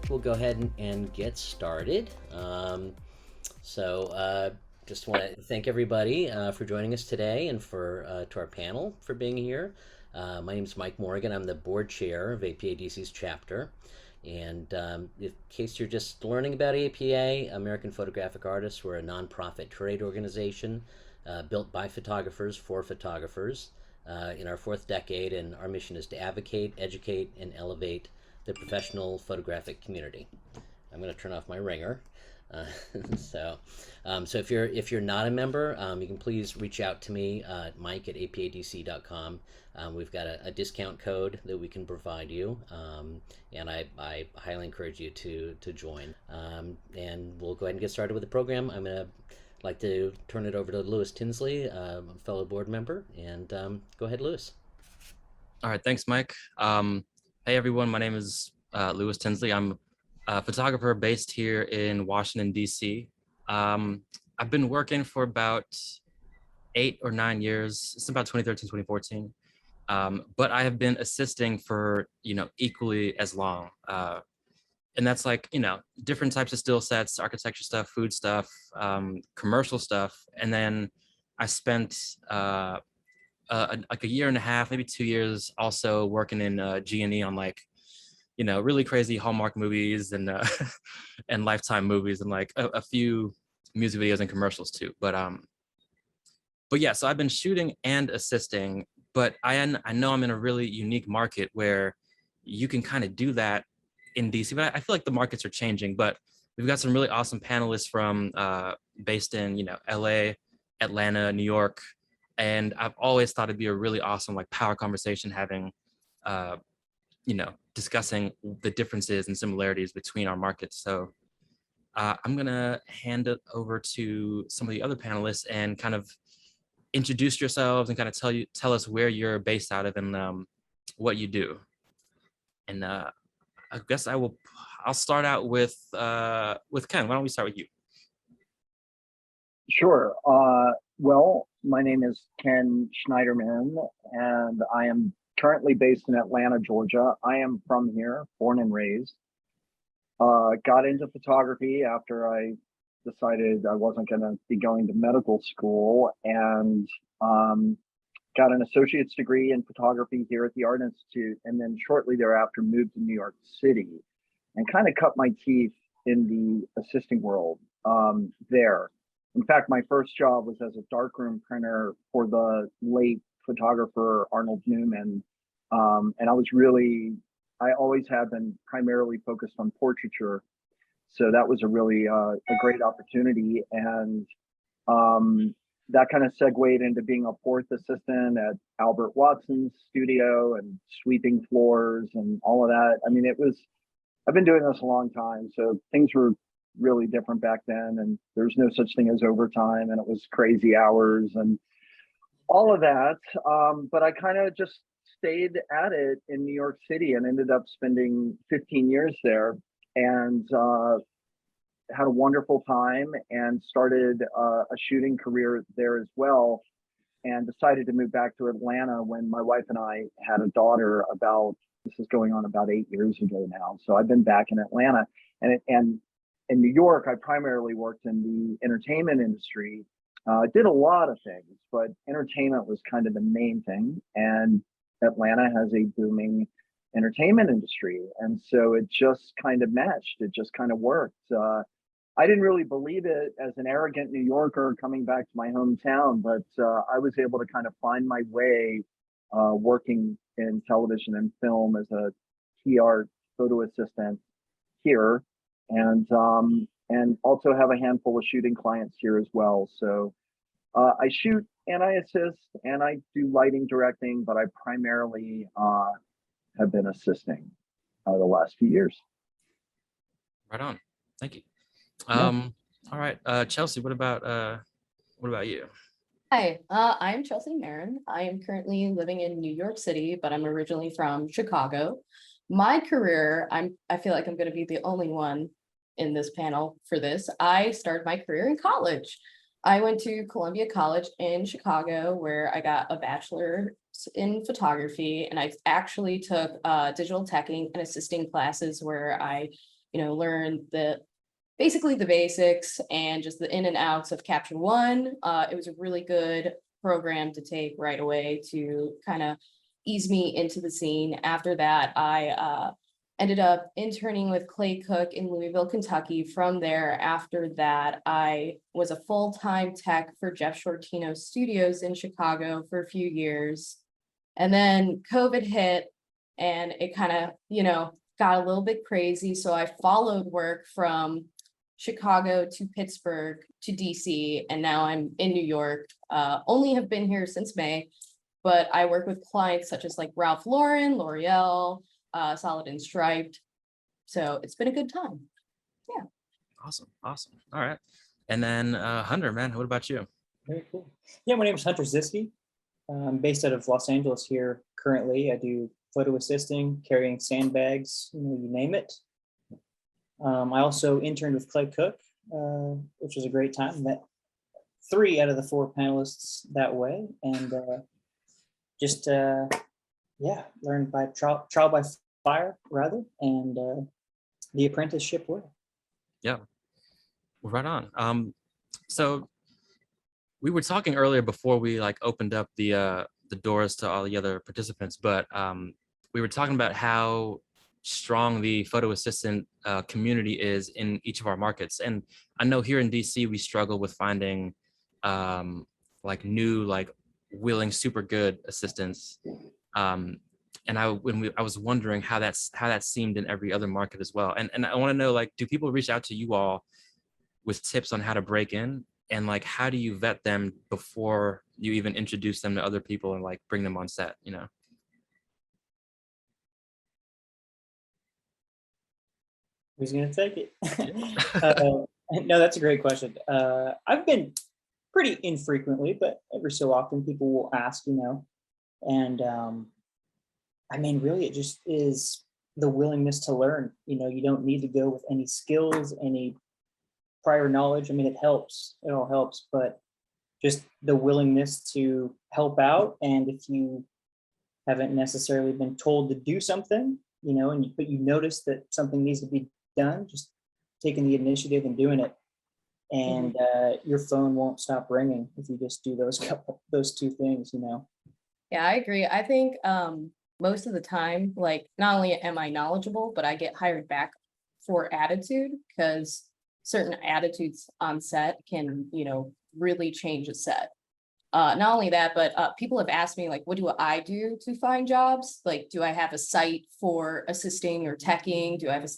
we'll go ahead and get started. Just want to thank everybody for joining us today and for to our panel for being here. My name is Mike Morgan. I'm the board chair of APADC's chapter. And in case you're just learning about APA, American Photographic Artists, we're a nonprofit trade organization built by photographers for photographers in our fourth decade, and our mission is to advocate, educate, and elevate the professional photographic community. I'm going to turn off my ringer. Uh, so, so if you're not a member, you can please reach out to me, Mike at apadc.com. We've got a discount code that we can provide you, and I highly encourage you to join. And we'll go ahead and get started with the program. I'm gonna like to turn it over to Lewis Tinsley, a fellow board member, and go ahead, Lewis. All right, thanks, Mike. Hey everyone, my name is Lewis Tinsley. I'm a photographer based here in Washington, D.C. I've been working for about 8 or 9 years. It's about 2013, 2014. But I have been assisting for, equally as long. And that's like, different types of still sets, architecture stuff, food stuff, commercial stuff. And then I spent like a year and a half, maybe 2 years also working in G&E on like, really crazy Hallmark movies and and Lifetime movies and like a few music videos and commercials too. But yeah, so I've been shooting and assisting, but I know I'm in a really unique market where you can kind of do that in DC, but I feel like the markets are changing. But we've got some really awesome panelists from based in, LA, Atlanta, New York. And I've always thought it'd be a really awesome like power conversation having discussing the differences and similarities between our markets. So I'm gonna hand it over to some of the other panelists and kind of introduce yourselves and kind of tell us where you're based out of and what you do. And I guess I'll start out with Ken. Why don't we start with you? Sure. Well, my name is Ken Schneiderman, and I am currently based in Atlanta, Georgia. I am from here, born and raised. Got into photography after I decided I wasn't going to be going to medical school, and got an associate's degree in photography here at the Art Institute, and then shortly thereafter moved to New York City and kind of cut my teeth in the assisting world there. In fact, my first job was as a darkroom printer for the late photographer Arnold Newman. And I always have been primarily focused on portraiture. So that was a really a great opportunity. And that kind of segued into being a fourth assistant at Albert Watson's studio and sweeping floors and all of that. I mean, I've been doing this a long time. So things were really different back then. And there's no such thing as overtime. And it was crazy hours and all of that. But I kind of just stayed at it in New York City and ended up spending 15 years there and had a wonderful time and started a shooting career there as well, and decided to move back to Atlanta when my wife and I had a daughter this is going on about 8 years ago now. So I've been back in Atlanta, and in New York, I primarily worked in the entertainment industry. Did a lot of things, but entertainment was kind of the main thing. And Atlanta has a booming entertainment industry. And so it just kind of matched. It just kind of worked. I didn't really believe it as an arrogant New Yorker coming back to my hometown, but I was able to kind of find my way working in television and film as a PR photo assistant here. And also have a handful of shooting clients here as well. So I shoot and I assist and I do lighting directing, but I primarily have been assisting the last few years. Right on. Thank you. Yeah. All right, Chelsea, what about you? Hi, I'm Chelsea Marrin. I am currently living in New York City, but I'm originally from Chicago. My career, I feel like I'm going to be the only one in this panel for this. I started my career in college. I went to Columbia College in Chicago, where I got a bachelor's in photography, and I actually took digital teching and assisting classes where I learn basically the basics and just the in and outs of Capture One. It was a really good program to take right away to kind of ease me into the scene. After that, I ended up interning with Clay Cook in Louisville, Kentucky. From there, after that, I was a full-time tech for Jeff Shortino Studios in Chicago for a few years. And then COVID hit and it kind of, got a little bit crazy. So I followed work from Chicago to Pittsburgh to DC, and now I'm in New York. Only have been here since May, but I work with clients such as like Ralph Lauren, L'Oreal, Solid and Striped. So it's been a good time. Yeah. Awesome. All right. And then Hunter, man, what about you? Very cool. Yeah, my name is Hunter Zieske. I'm based out of Los Angeles here currently. I do photo assisting, carrying sandbags, you name it. I also interned with Clay Cook, which was a great time. Met 3 out of the 4 panelists that way, and learned by trial by fire rather, and the apprenticeship way. Yeah, well, right on. So we were talking earlier before we opened up the doors to all the other participants, but we were talking about how strong the photo assistant community is in each of our markets. And I know here in DC, we struggle with finding new, willing, super good assistants. And I was wondering how that seemed in every other market as well. And I want to know, do people reach out to you all with tips on how to break in? And how do you vet them before you even introduce them to other people and bring them on set, Who's going to take it? No, that's a great question. I've been pretty infrequently, but every so often people will ask, and really it just is the willingness to learn. You don't need to go with any skills, any prior knowledge. It helps, it all helps, but just the willingness to help out. And if you haven't necessarily been told to do something, but you notice that something needs to be done, just taking the initiative and doing it, and your phone won't stop ringing if you just do those 2 things. Yeah, I agree. I think most of the time, not only am I knowledgeable, but I get hired back for attitude, because certain attitudes on set can really change a set. Not only that, but people have asked me, what do I do to find jobs? Do I have a site for assisting or teching? Do I have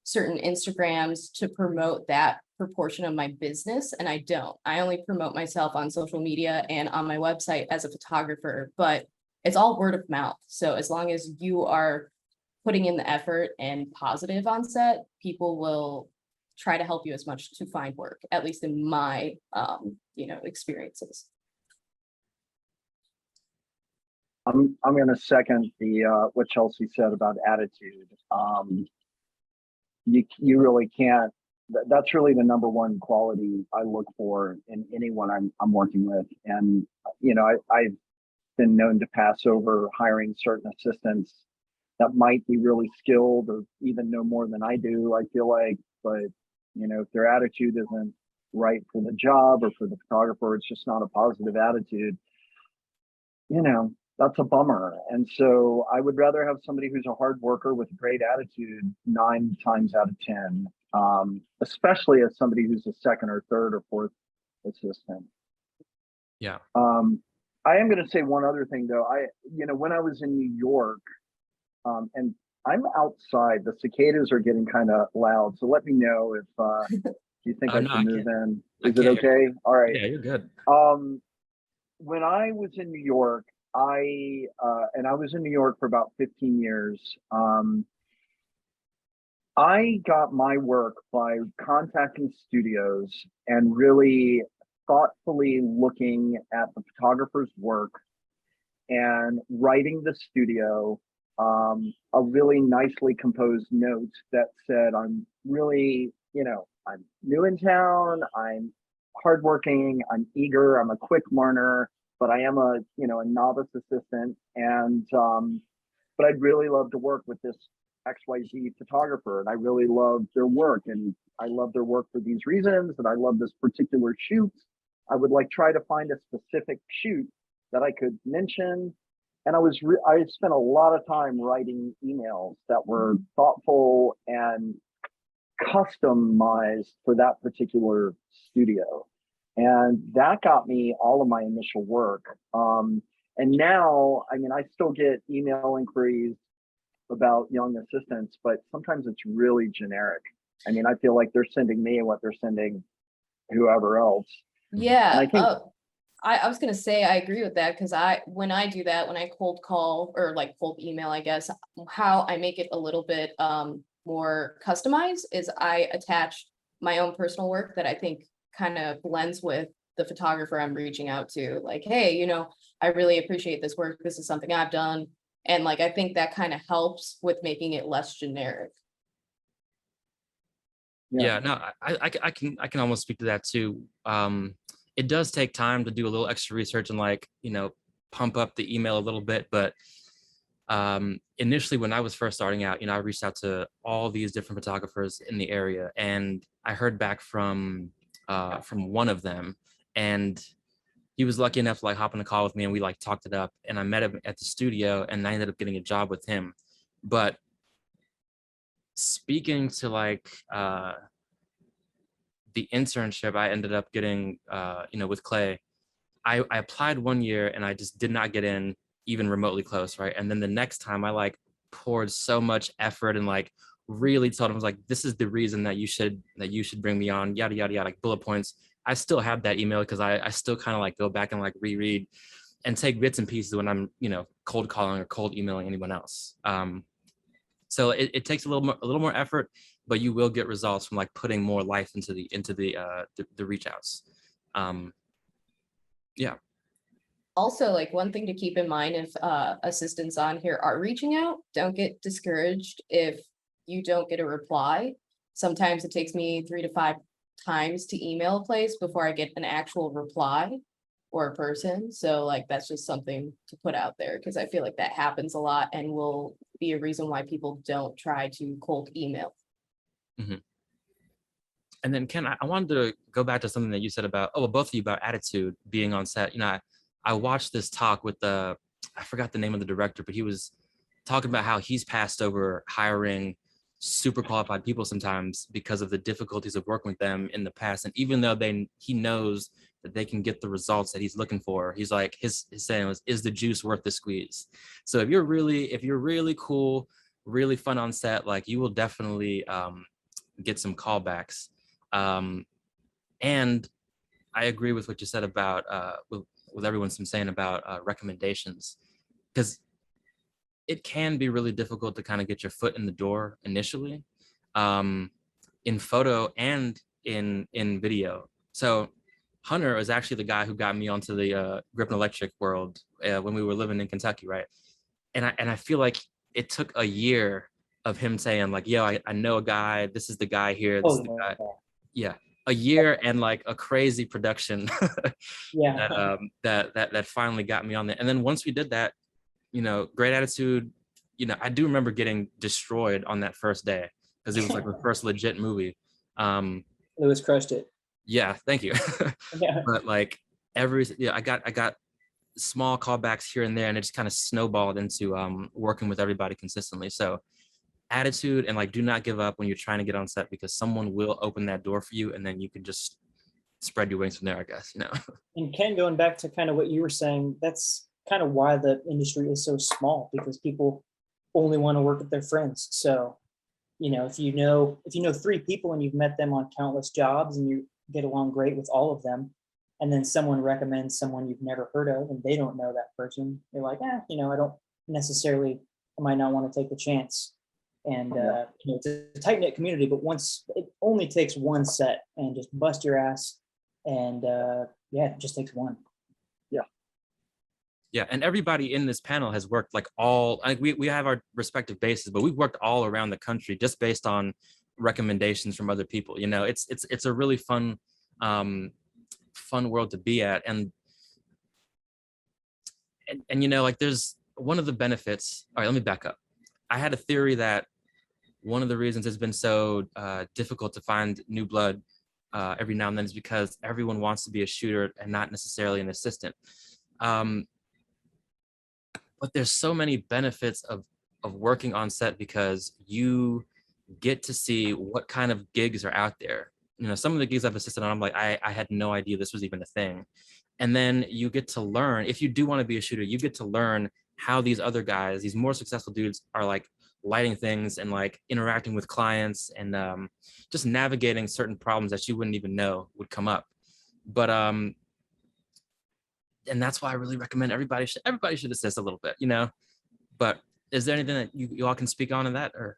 certain Instagrams to promote that proportion of my business? And I don't. I only promote myself on social media and on my website as a photographer, but it's all word of mouth. So as long as you are putting in the effort and positive on set, people will try to help you as much to find work, at least in my experiences. I'm going to second the what Chelsea said about attitude. You really can't. That's really the number one quality I look for in anyone I'm working with. And I've been known to pass over hiring certain assistants that might be really skilled or even know more than I do, I feel like, but if their attitude isn't right for the job or for the photographer, it's just not a positive attitude, that's a bummer. And so I would rather have somebody who's a hard worker with a great attitude 9 times out of 10, especially as somebody who's a second or third or fourth assistant. Yeah. I am going to say one other thing though. When I was in New York, and I'm outside, the cicadas are getting kind of loud. So let me know if you think I should move in. Is it okay? All right. Yeah, you're good. When I was in New York, I was in New York for about 15 years. I got my work by contacting studios and really thoughtfully looking at the photographer's work and writing the studio a really nicely composed note that said, I'm really, I'm new in town, I'm hardworking, I'm eager, I'm a quick learner, but I am a novice assistant, and but I'd really love to work with this XYZ photographer and I really love their work and I love their work for these reasons and I love this particular shoot. I would like try to find a specific shoot that I could mention. And I spent a lot of time writing emails that were thoughtful and customized for that particular studio. And that got me all of my initial work. And now, I mean, I still get email inquiries about young assistants, but sometimes it's really generic. I mean, I feel like they're sending me what they're sending whoever else. Yeah. And I think I was gonna say I agree with that because when I do that, when I cold call or like cold email, I guess, how I make it a little bit more customized is I attach my own personal work that I think kind of blends with the photographer I'm reaching out to. Like, hey, you know, I really appreciate this work. This is something I've done. And like, I think that kind of helps with making it less generic. Yeah, no, I can almost speak to that too. It does take time to do a little extra research and like, you know, pump up the email a little bit. But initially when I was first starting out, you know, I reached out to all these different photographers in the area and I heard back from one of them and he was lucky enough to like hop on a call with me and we like talked it up and I met him at the studio and I ended up getting a job with him. But speaking to like the internship I ended up getting, you know, with Clay, I applied 1 year and I just did not get in even remotely close, right? And then the next time I like poured so much effort and like really told him, I was like, this is the reason that you should bring me on, yada, yada, yada, like bullet points. I still have that email because I still kind of like go back and like reread and take bits and pieces when I'm, you know, cold calling or cold emailing anyone else. So it takes a little more effort, but you will get results from like putting more life into the reach outs. Yeah. Also, like one thing to keep in mind if assistants on here are reaching out, don't get discouraged if you don't get a reply. Sometimes it takes me 3 to 5 times to email a place before I get an actual reply or a person. So like that's just something to put out there because I feel like that happens a lot and will be a reason why people don't try to cold email. Mm-hmm. And then Ken, I wanted to go back to something that you said about, both of you about attitude being on set. You know, I watched this talk with I forgot the name of the director, but he was talking about how he's passed over hiring super qualified people sometimes because of the difficulties of working with them in the past. And even though he knows that they can get the results that he's looking for, he's like, his saying was, is the juice worth the squeeze? So if you're really cool, really fun on set, like you will definitely get some callbacks. And I agree with what you said about with everyone's been saying about recommendations, because it can be really difficult to kind of get your foot in the door initially, in photo and in video. So Hunter is actually the guy who got me onto the grip and electric world when we were living in Kentucky, right? And I feel like it took a year of him saying like, yo, I know a guy, this is the guy here, this is the guy. Yeah, a year and like a crazy production Yeah. that finally got me on there. And then once we did that, you know, great attitude, you know, I do remember getting destroyed on that first day because it was like the first legit movie. Lewis crushed it. Yeah, thank you. Yeah. But like I got small callbacks here and there, and it just kind of snowballed into working with everybody consistently. So attitude and like do not give up when you're trying to get on set, because someone will open that door for you and then you can just spread your wings from there, I guess, you know. And Ken, going back to kind of what you were saying, that's kind of why the industry is so small, because people only want to work with their friends. So, you know, if you know 3 people and you've met them on countless jobs and you get along great with all of them, and then someone recommends someone you've never heard of and they don't know that person, you're like, you know, I might not want to take the chance. And you know, it's a tight-knit community, but it only takes one set and just bust your ass. And yeah, it just takes one. Yeah, and everybody in this panel has worked like we have our respective bases, but we've worked all around the country just based on recommendations from other people. You know, it's a really fun world to be at. And you know, like there's one of the benefits. All right, let me back up. I had a theory that one of the reasons it's been so difficult to find new blood every now and then is because everyone wants to be a shooter and not necessarily an assistant. But there's so many benefits of working on set because you get to see what kind of gigs are out there. You know, some of the gigs I've assisted on, I'm like, I had no idea this was even a thing. And then you get to learn, if you do want to be a shooter, you get to learn how these other guys, these more successful dudes, are like lighting things and like interacting with clients and just navigating certain problems that you wouldn't even know would come up. But and that's why I really recommend everybody should assist a little bit, you know. But is there anything that you all can speak on in that, or?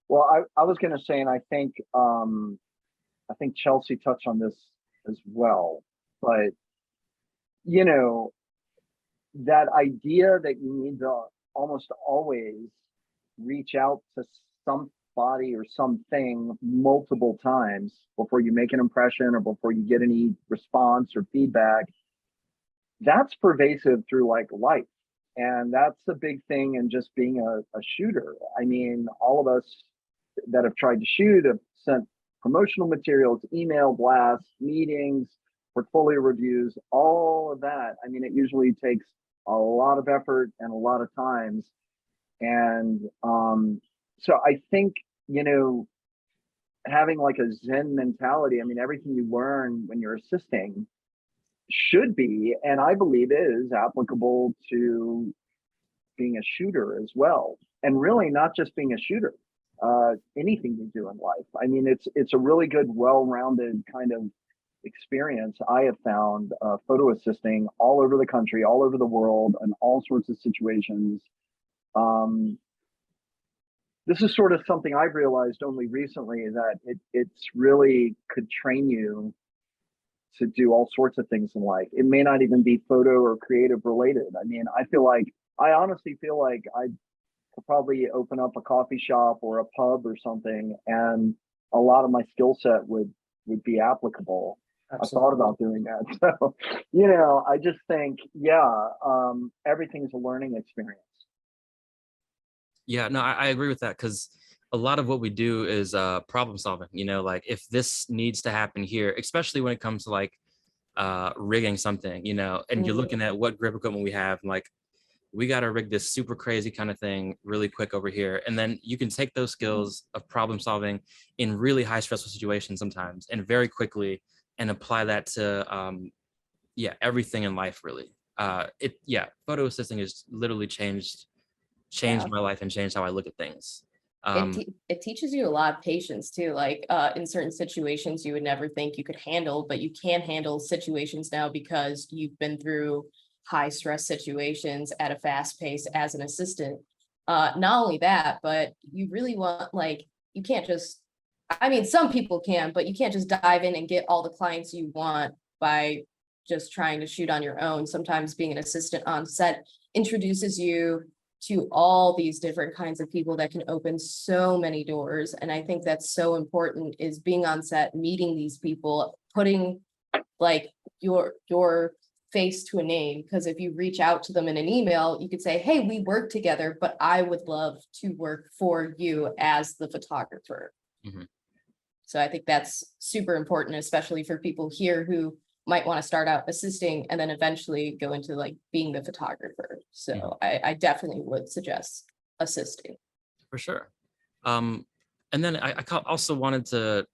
Well, I was going to say, and I think Chelsea touched on this as well, but you know, that idea that you need to almost always reach out to somebody or something multiple times before you make an impression or before you get any response or feedback, that's pervasive through like life. And that's a big thing in just being a shooter. I mean, all of us that have tried to shoot have sent promotional materials, email blasts, meetings, portfolio reviews, all of that. I mean, it usually takes a lot of effort and a lot of times. And so I think, you know, having like a Zen mentality, I mean, everything you learn when you're assisting should be, and I believe is applicable to being a shooter as well. And really not just being a shooter, anything you do in life. I mean, it's a really good, well-rounded kind of experience I have found photo assisting all over the country, all over the world, in all sorts of situations. This is sort of something I've realized only recently, that it's really could train you to do all sorts of things in life. It may not even be photo or creative related. I mean, I honestly feel like I could probably open up a coffee shop or a pub or something, and a lot of my skill set would be applicable. Absolutely. I thought about doing that. So, you know, I just think, yeah, everything's a learning experience. Yeah, no, I agree with that, because a lot of what we do is problem solving. You know, like if this needs to happen here, especially when it comes to like rigging something, you know, and you're looking at what grip equipment we have, and like, we got to rig this super crazy kind of thing really quick over here. And then you can take those skills of problem solving in really high stressful situations sometimes and very quickly and apply that to, yeah, everything in life, really. Photo assisting has literally changed my life and changed how I look at things. It teaches you a lot of patience too. Like in certain situations you would never think you could handle, but you can handle situations now because you've been through high stress situations at a fast pace as an assistant. Not only that, but you really want, like, you can't just, I mean, some people can, but you can't just dive in and get all the clients you want by just trying to shoot on your own. Sometimes being an assistant on set introduces you to all these different kinds of people that can open so many doors. And I think that's so important, is being on set, meeting these people, putting like your face to a name. Because if you reach out to them in an email, you could say, hey, we work together, but I would love to work for you as the photographer. Mm-hmm. So I think that's super important, especially for people here who might want to start out assisting and then eventually go into like being the photographer. So I definitely would suggest assisting. For sure. And then I also wanted to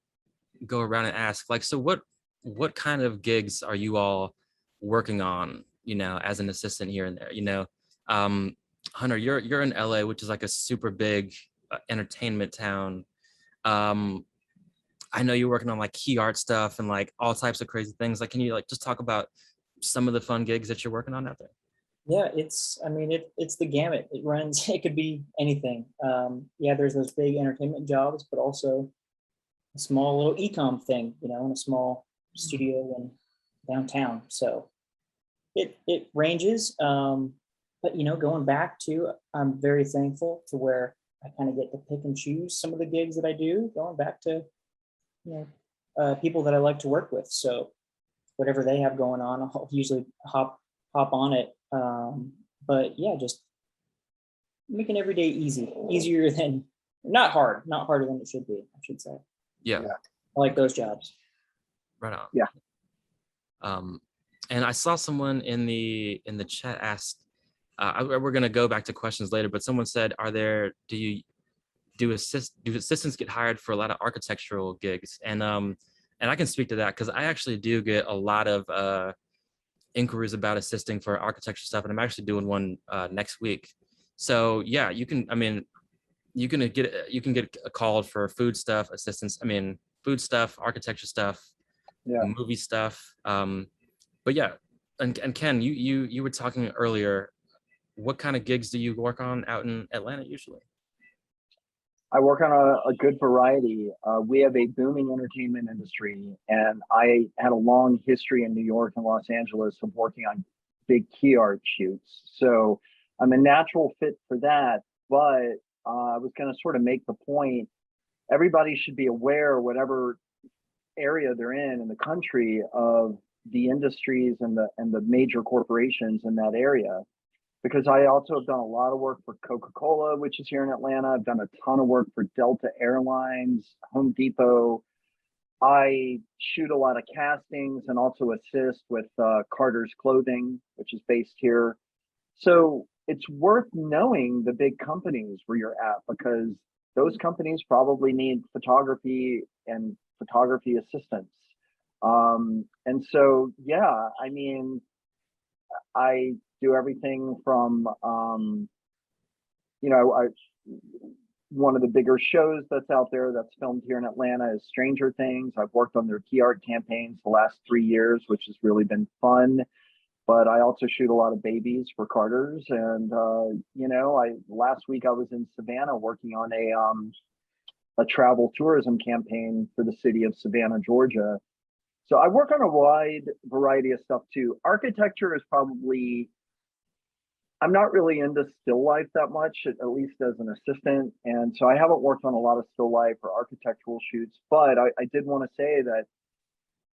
go around and ask, like, so what kind of gigs are you all working on, you know, as an assistant here and there? You know, Hunter, you're in LA, which is like a super big entertainment town. I know you're working on like key art stuff and like all types of crazy things. Like, can you like just talk about some of the fun gigs that you're working on out there? Yeah, I mean, it's the gamut. It runs, it could be anything. Yeah, there's those big entertainment jobs, but also a small little e-com thing, you know, in a small studio in downtown. So it ranges. But, you know, going back to, I'm very thankful to where I kind of get to pick and choose some of the gigs that I do, going back to, you know, people that I like to work with. So whatever they have going on, I'll usually hop on it. But yeah, just making every day easier than, not harder than it should be, I should say. Yeah, Yeah. I like those jobs. right on. Yeah. And I saw someone in the chat asked, we're gonna go back to questions later, but someone said, do assistants get hired for a lot of architectural gigs? And I can speak to that because I actually do get a lot of inquiries about assisting for architecture stuff, and I'm actually doing one next week. So yeah, you can. I mean, you can get called for food stuff assistance. I mean, food stuff, architecture stuff, Yeah. movie stuff. But yeah, and Ken, you were talking earlier. What kind of gigs do you work on out in Atlanta usually? I work on a good variety. We have a booming entertainment industry, and I had a long history in New York and Los Angeles of working on big key art shoots. So I'm a natural fit for that. But I was going to sort of make the point, everybody should be aware, whatever area they're in the country, of the industries and the major corporations in that area. Because I also have done a lot of work for Coca-Cola, which is here in Atlanta. I've done a ton of work for Delta Airlines, Home Depot. I shoot a lot of castings and also assist with Carter's Clothing, which is based here. So it's worth knowing the big companies where you're at, because those companies probably need photography and photography assistants. And so, yeah, I mean, I do everything from, one of the bigger shows that's out there that's filmed here in Atlanta is Stranger Things. I've worked on their key art campaigns the last 3 years, which has really been fun. But I also shoot a lot of babies for Carter's. And, last week I was in Savannah working on a travel tourism campaign for the city of Savannah, Georgia. So I work on a wide variety of stuff too. Architecture is probably, I'm not really into still life that much, at least as an assistant. And so I haven't worked on a lot of still life or architectural shoots, but I did want to say that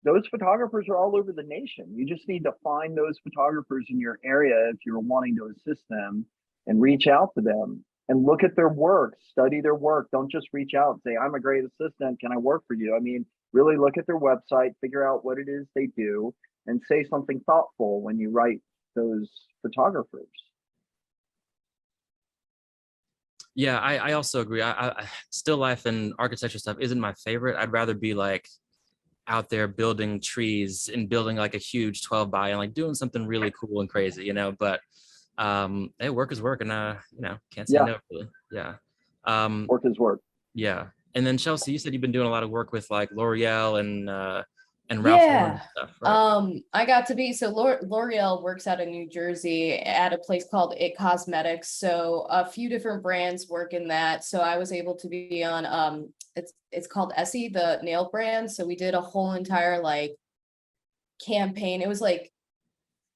those photographers are all over the nation. You just need to find those photographers in your area if you're wanting to assist them, and reach out to them and look at their work, study their work. Don't just reach out and say, I'm a great assistant, can I work for you? I mean, really look at their website, figure out what it is they do, and say something thoughtful when you write those photographers. Yeah, I also agree. I still life and architecture stuff isn't my favorite. I'd rather be like out there building trees and building like a huge 12 by and like doing something really cool and crazy, but hey, work is work, and can't say no, really. Yeah. Work is work. Yeah. And then Chelsea, you said you've been doing a lot of work with like L'Oreal and Ralph Lauren stuff, right? I got to be, so L'Oreal works out of New Jersey at a place called It Cosmetics. So a few different brands work in that. So I was able to be on it's called Essie, the nail brand. So we did a whole entire like campaign. It was like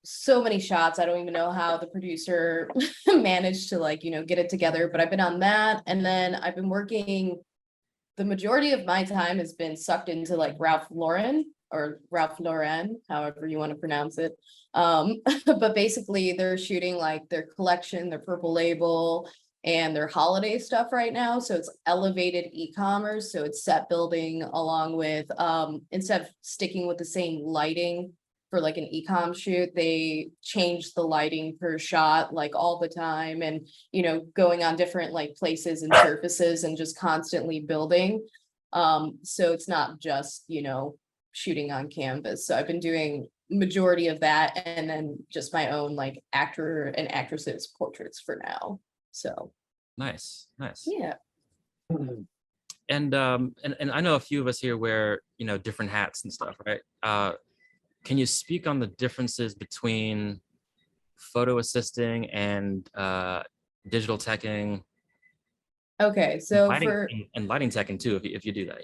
so many shots. I don't even know how the producer managed to get it together, but I've been on that. And then I've been working, the majority of my time has been sucked into like Ralph Lauren, or Ralph Lauren, however you want to pronounce it. But basically they're shooting like their collection, their purple label, and their holiday stuff right now. So it's elevated e-commerce. So it's set building along with, instead of sticking with the same lighting for like an e-com shoot, they change the lighting per shot like all the time, and going on different like places and surfaces and just constantly building. So it's not just shooting on canvas. So I've been doing majority of that, and then just my own like actor and actresses portraits for now. So nice. Yeah. And I know a few of us here wear different hats and stuff, right? Can you speak on the differences between photo assisting and digital teching? Okay, so lighting teching too, if you do that,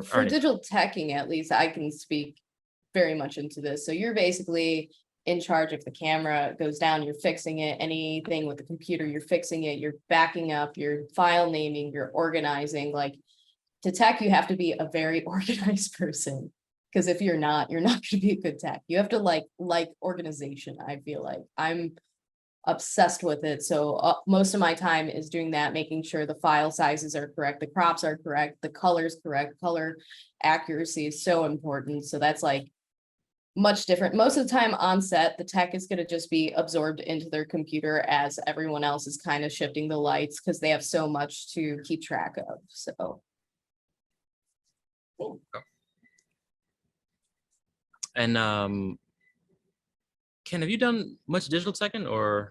for digital teching, at least I can speak very much into this. So you're basically in charge of the camera, it goes down, you're fixing it, anything with the computer, you're fixing it, you're backing up, you're file naming, you're organizing. Like, to tech, you have to be a very organized person, because if you're not going to be a good tech. You have to like organization. I feel like I'm obsessed with it. So most of my time is doing that, making sure the file sizes are correct, the crops are correct, the colors correct. Color accuracy is so important. So that's like much different. Most of the time on set, the tech is going to just be absorbed into their computer as everyone else is kind of shifting the lights because they have so much to keep track of. So. And Ken, have you done much digital teching or?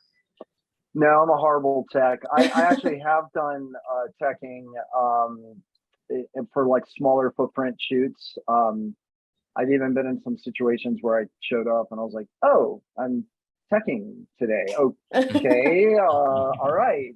No, I'm a horrible tech. I actually have done teching for like smaller footprint shoots. I've even been in some situations where I showed up and I was like, oh, I'm teching today. Okay, all right.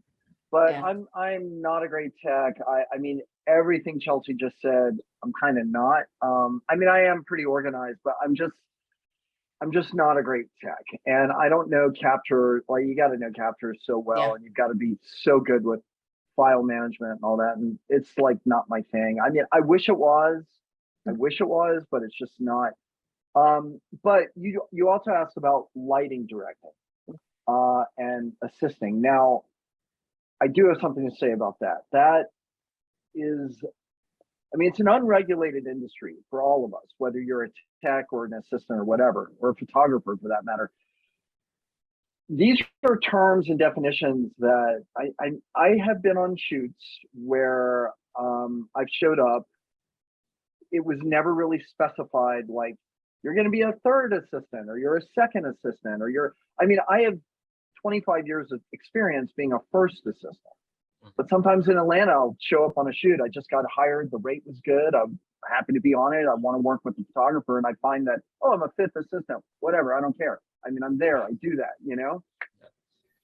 But Yeah. I'm not a great tech. I mean, everything Chelsea just said, I'm kind of not. I mean, I am pretty organized, but I'm just not a great tech. And I don't know Capture, like you got to know Capture so well, Yeah. and you've got to be so good with file management and all that. And it's like not my thing. I mean, I wish it was, but it's just not. But you also asked about lighting directing and assisting. Now, I do have something to say about that. That is, I mean, it's an unregulated industry for all of us, whether you're a tech or an assistant or whatever, or a photographer for that matter. These are terms and definitions that I have been on shoots where I've showed up. It was never really specified, like you're going to be a third assistant or you're a second assistant or you're, I mean, I have 25 years of experience being a first assistant. But sometimes in Atlanta, I'll show up on a shoot. I just got hired. The rate was good. I'm happy to be on it. I want to work with the photographer. And I find that, oh, I'm a fifth assistant. Whatever. I don't care. I mean, I'm there. I do that, you know?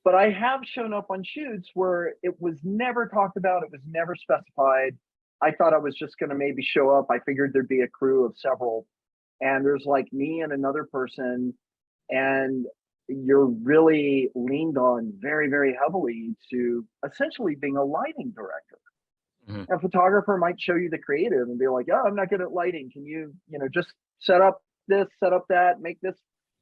But I have shown up on shoots where it was never talked about. It was never specified. I thought I was just going to maybe show up. I figured there'd be a crew of several. And there's like me and another person. And you're really leaned on very, very heavily to essentially being a lighting director. Mm-hmm. A photographer might show you the creative and be like, oh, I'm not good at lighting. Can you, just set up this, set up that, make this,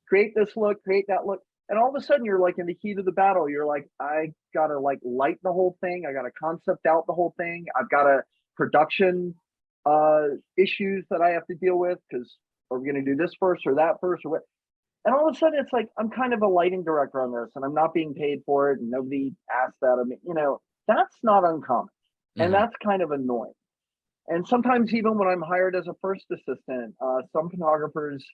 create this look, create that look. And all of a sudden you're like in the heat of the battle. You're like, I got to like light the whole thing. I got to concept out the whole thing. I've got a production issues that I have to deal with because are we going to do this first or that first or what? And all of a sudden, it's like, I'm kind of a lighting director on this and I'm not being paid for it. And nobody asked that of me. That's not uncommon. And that's kind of annoying. And sometimes even when I'm hired as a first assistant, some photographers,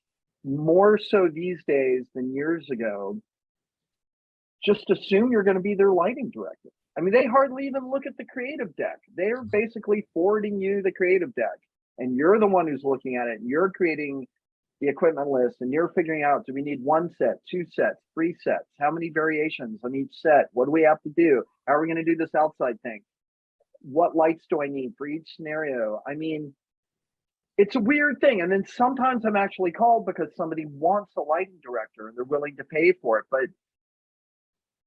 more so these days than years ago, just assume you're going to be their lighting director. I mean, they hardly even look at the creative deck. They're basically forwarding you the creative deck. And you're the one who's looking at it. And you're creating the equipment list and you're figuring out, do we need 1 set, 2 sets, 3 sets? How many variations on each set? What do we have to do? How are we going to do this outside thing? What lights do I need for each scenario? I mean, it's a weird thing. And then sometimes I'm actually called because somebody wants a lighting director and they're willing to pay for it. But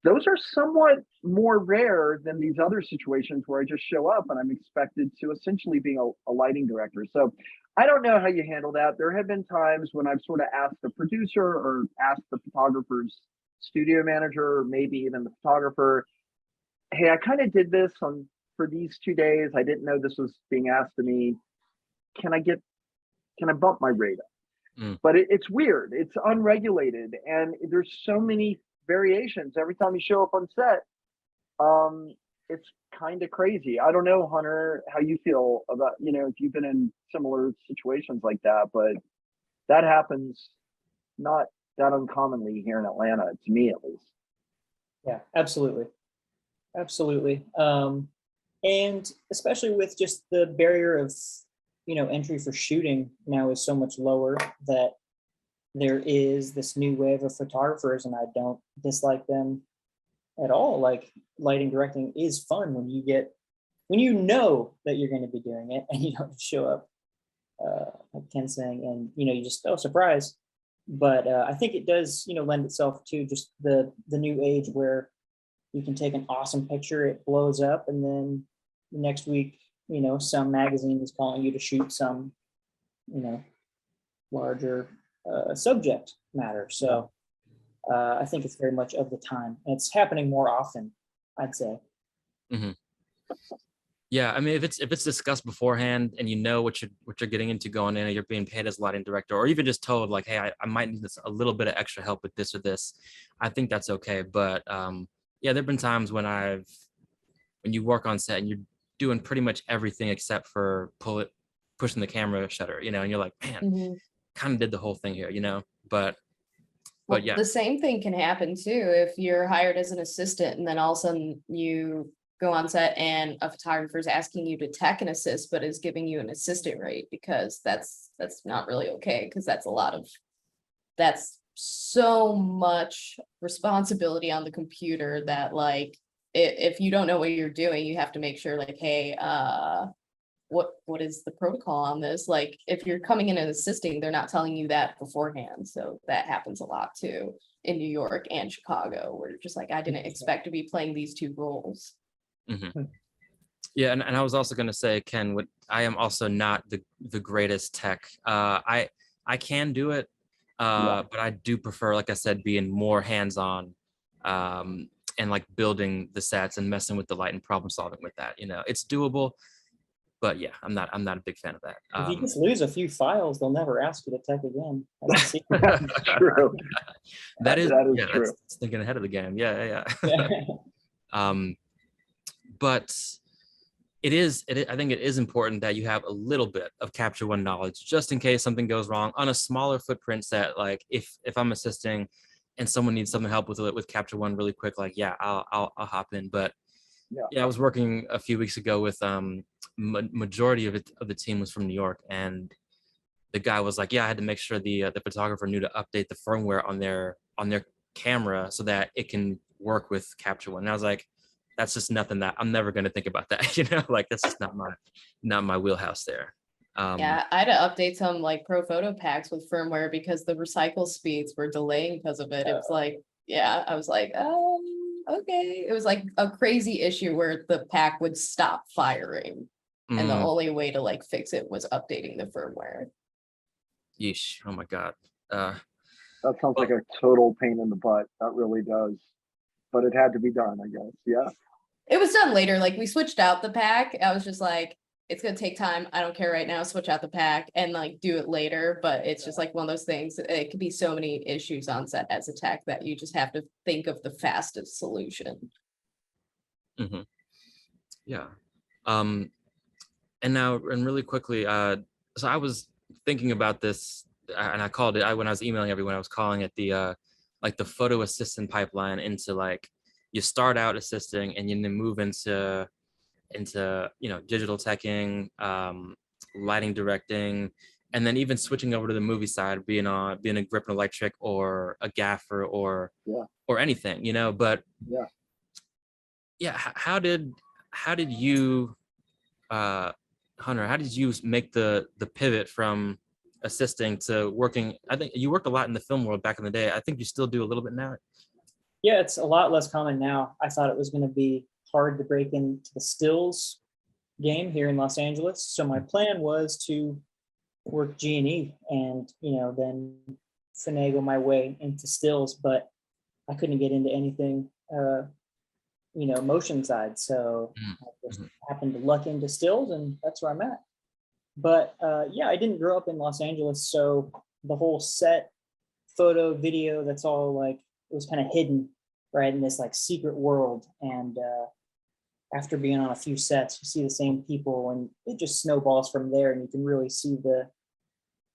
those are somewhat more rare than these other situations where I just show up and I'm expected to essentially be a lighting director. So I don't know how you handle that. There have been times when I've sort of asked the producer or asked the photographer's studio manager, or maybe even the photographer, hey, I kind of did this for these 2 days. I didn't know this was being asked of me. Can I bump my rate up? But it's weird. It's unregulated. And there's so many variations. Every time you show up on set, it's kind of crazy. I don't know, Hunter, how you feel about, if you've been in similar situations like that, but that happens not that uncommonly here in Atlanta, to me at least. Yeah, absolutely. Absolutely. And especially with just the barrier of, entry for shooting now is so much lower that there is this new wave of photographers, and I don't dislike them at all. Like, lighting directing is fun when you know that you're going to be doing it and you don't show up, like Ken saying, and you just, oh, surprise. But I think it does lend itself to just the new age where you can take an awesome picture, it blows up, and then the next week some magazine is calling you to shoot some larger subject matter. So I think it's very much of the time, and it's happening more often, I'd say. Mm-hmm. Yeah, I mean, if it's discussed beforehand and you know what you're getting into going in, and you're being paid as a lighting director, or even just told like, hey, I might need a little bit of extra help with this or this, I think that's okay. But yeah, there've been times when you work on set and you're doing pretty much everything except for pushing the camera shutter, and you're like, man, Mhm. kind of did the whole thing here, but Well, yeah. the same thing can happen too if you're hired as an assistant and then all of a sudden you go on set and a photographer is asking you to tech and assist, but is giving you an assistant rate, because that's not really okay, because that's so much responsibility on the computer that, like, if you don't know what you're doing, you have to make sure, like, hey, what is the protocol on this? Like, if you're coming in and assisting, they're not telling you that beforehand. So that happens a lot too in New York and Chicago, where you're just like, I didn't expect to be playing these two roles. Mm-hmm. Yeah, and I was also going to say, Ken, I am also not the greatest tech. I can do it, but I do prefer, like I said, being more hands-on, and like building the sets and messing with the light and problem solving with that. It's doable, but yeah, I'm not a big fan of that. If you just lose a few files, they'll never ask you to tech again. That's true. That is true. That's thinking ahead of the game. Yeah. Yeah. But I think it is important that you have a little bit of Capture One knowledge, just in case something goes wrong on a smaller footprint set. Like if I'm assisting and someone needs some help with Capture One really quick, like, yeah, I'll hop in. But yeah, I was working a few weeks ago with majority of the team was from New York, and the guy was like, yeah, I had to make sure the photographer knew to update the firmware on their camera so that it can work with Capture One. And I was like, that's just nothing that I'm never going to think about that, like that's just not my wheelhouse there. Yeah, I had to update some like pro photo packs with firmware because the recycle speeds were delaying because of it. It was like, yeah, I was like, okay. It was like a crazy issue where the pack would stop firing. And the only way to like fix it was updating the firmware. Yeesh. Oh my God. That sounds like a total pain in the butt. That really does. But it had to be done, I guess. Yeah. It was done later. Like, we switched out the pack. I was just like, it's gonna take time. I don't care right now. Switch out the pack and like do it later. But it's just like one of those things. It could be so many issues on set as a tech that you just have to think of the fastest solution. Mm-hmm. Yeah. And really quickly, so I was thinking about this, and I called it, when I was emailing everyone, I was calling it the like the photo assistant pipeline, into like, you start out assisting and you then move into digital teching, lighting directing, and then even switching over to the movie side, being a grip and electric or a gaffer or anything, but how did you, Hunter, how did you make the pivot from assisting to working? I think you worked a lot in the film world back in the day. I think you still do a little bit now. Yeah, it's a lot less common now. I thought it was going to be hard to break into the stills game here in Los Angeles. So my plan was to work G&E and, then finagle my way into stills, but I couldn't get into anything, motion side. So I just happened to luck into stills, and that's where I'm at. But I didn't grow up in Los Angeles. So the whole set, photo, video, that's all like, it was kind of hidden, right, in this like secret world. And after being on a few sets, you see the same people, and it just snowballs from there, and you can really see the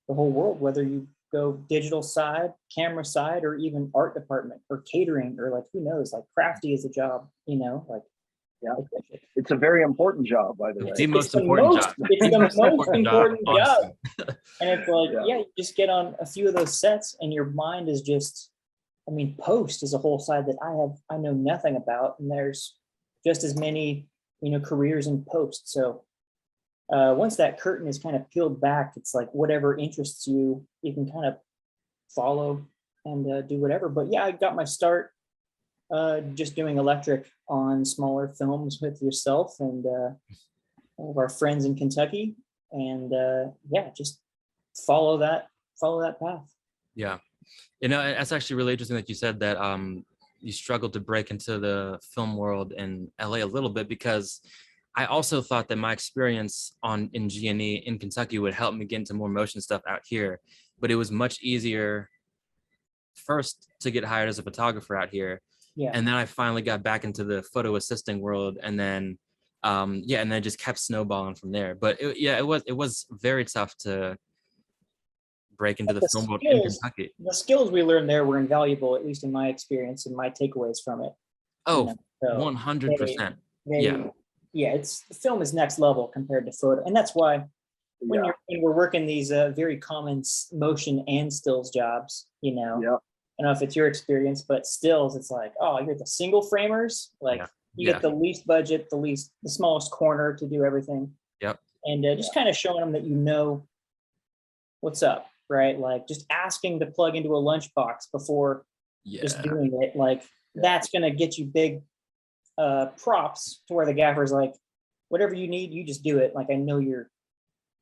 whole world, whether you go digital side, camera side, or even art department or catering, or like, who knows, like crafty is a job, like. Yeah, it's a very important job, by the way. The most important job. It's the most important job. And it's like, you just get on a few of those sets and your mind is just, post is a whole side that I know nothing about. And there's just as many, careers in post. So once that curtain is kind of peeled back, it's like whatever interests you, you can kind of follow and do whatever. But yeah, I got my start just doing electric on smaller films with yourself and all of our friends in Kentucky, and just follow that path. Yeah, You know, that's actually really interesting that you said that you struggled to break into the film world in LA a little bit, because I also thought that my experience in G&E in Kentucky would help me get into more motion stuff out here. But it was much easier first to get hired as a photographer out here. Yeah. And then I finally got back into the photo assisting world, and then and then it just kept snowballing from there. But it was very tough to break into the film world in Kentucky. The skills we learned there were invaluable, at least in my experience and my takeaways from it. Oh, you know, so 100%. Yeah, the film is next level compared to photo. And that's why when we're working these very common motion and stills jobs, you know, I don't know if it's your experience, but stills, it's like, oh, you're the single framers, like you get the least budget, the smallest corner to do everything. Yep. And just kind of showing them that you know what's up, right? Like just asking to plug into a lunchbox before just doing it, like that's gonna get you big props to where the gaffer's like, whatever you need, you just do it. Like I know you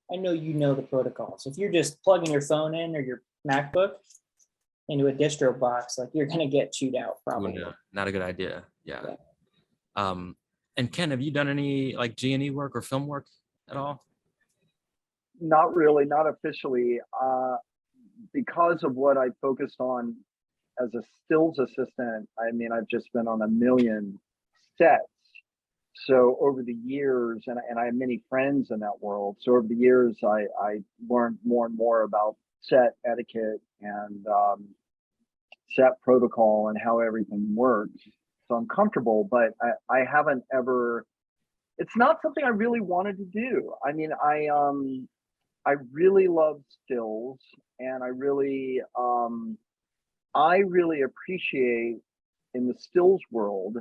know the protocols. If you're just plugging your phone in or your MacBook into a distro box, like you're gonna get chewed out probably. No, not a good idea. Yeah. And Ken, have you done any like G&E work or film work at all? Not really, not officially. Because of what I focused on as a stills assistant, I mean, I've just been on a million sets. So over the years, and I have many friends in that world. So over the years, I learned more and more about set etiquette and set protocol and how everything works. So I'm comfortable, but I haven't ever, it's not something I really wanted to do. I mean, I really love stills, and I really appreciate in the stills world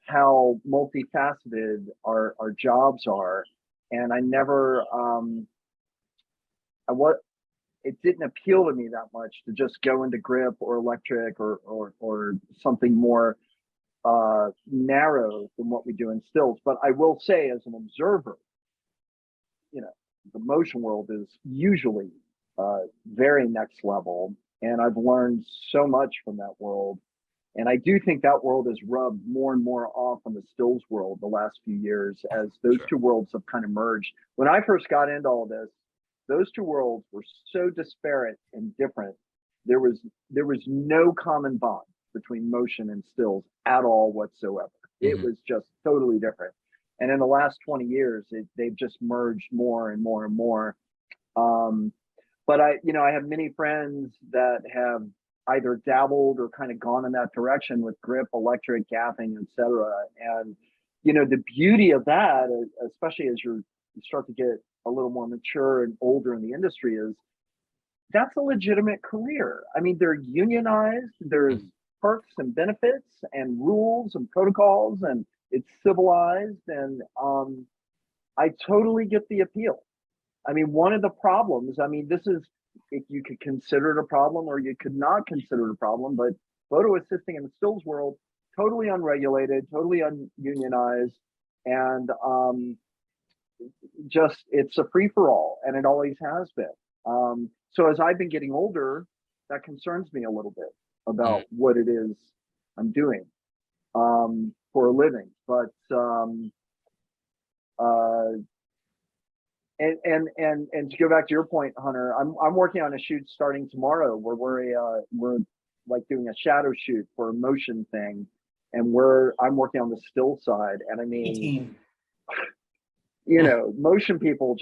how multifaceted our jobs are. And I never, it didn't appeal to me that much to just go into grip or electric or something more narrow than what we do in stills. But I will say, as an observer, you know, the motion world is usually very next level, and I've learned so much from that world. And I do think that world has rubbed more and more off on the stills world the last few years, as those two worlds have kind of merged. When I first got into all this, those two worlds were so disparate and different. There was no common bond between motion and stills at all whatsoever. It was just totally different. And in the last 20 years, they've just merged more and more and more. But I have many friends that have either dabbled or kind of gone in that direction with grip, electric, gaffing, etc. And the beauty of that, especially as you start to get a little more mature and older in the industry, is that's a legitimate career. I mean, they're unionized. There's perks and benefits and rules and protocols, and it's civilized. And I totally get the appeal. I mean, one of the problems, this is, if you could consider it a problem or you could not consider it a problem, but photo assisting in the stills world, totally unregulated, totally ununionized, and just, it's a free-for-all, and it always has been. So as I've been getting older, that concerns me a little bit about what it is I'm doing for a living. But and to go back to your point, Hunter, I'm working on a shoot starting tomorrow where we're like doing a shadow shoot for a motion thing, and I'm working on the still side. And I mean, motion people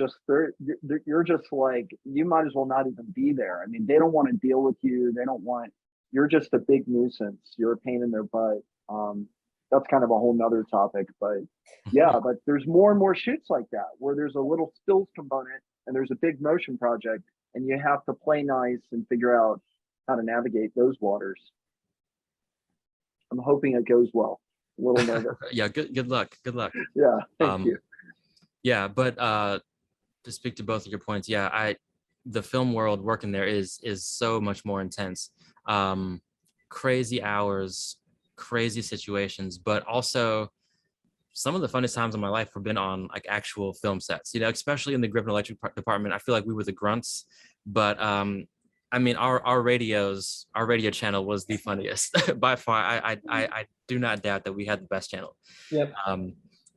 you're just like, you might as well not even be there. I mean, they don't want to deal with you. You're just a big nuisance. You're a pain in their butt. That's kind of a whole nother topic, but yeah, but there's more and more shoots like that where there's a little stills component and there's a big motion project, and you have to play nice and figure out how to navigate those waters. I'm hoping it goes well. A little nervous. Yeah, good luck. Good luck. Yeah, thank you. Yeah, but to speak to both of your points, the film world working there is so much more intense. Crazy hours, crazy situations, but also some of the funnest times of my life have been on like actual film sets, especially in the grip and electric department. I feel like we were the grunts, but I mean, our radio channel was the funniest by far. I do not doubt that we had the best channel. Yep.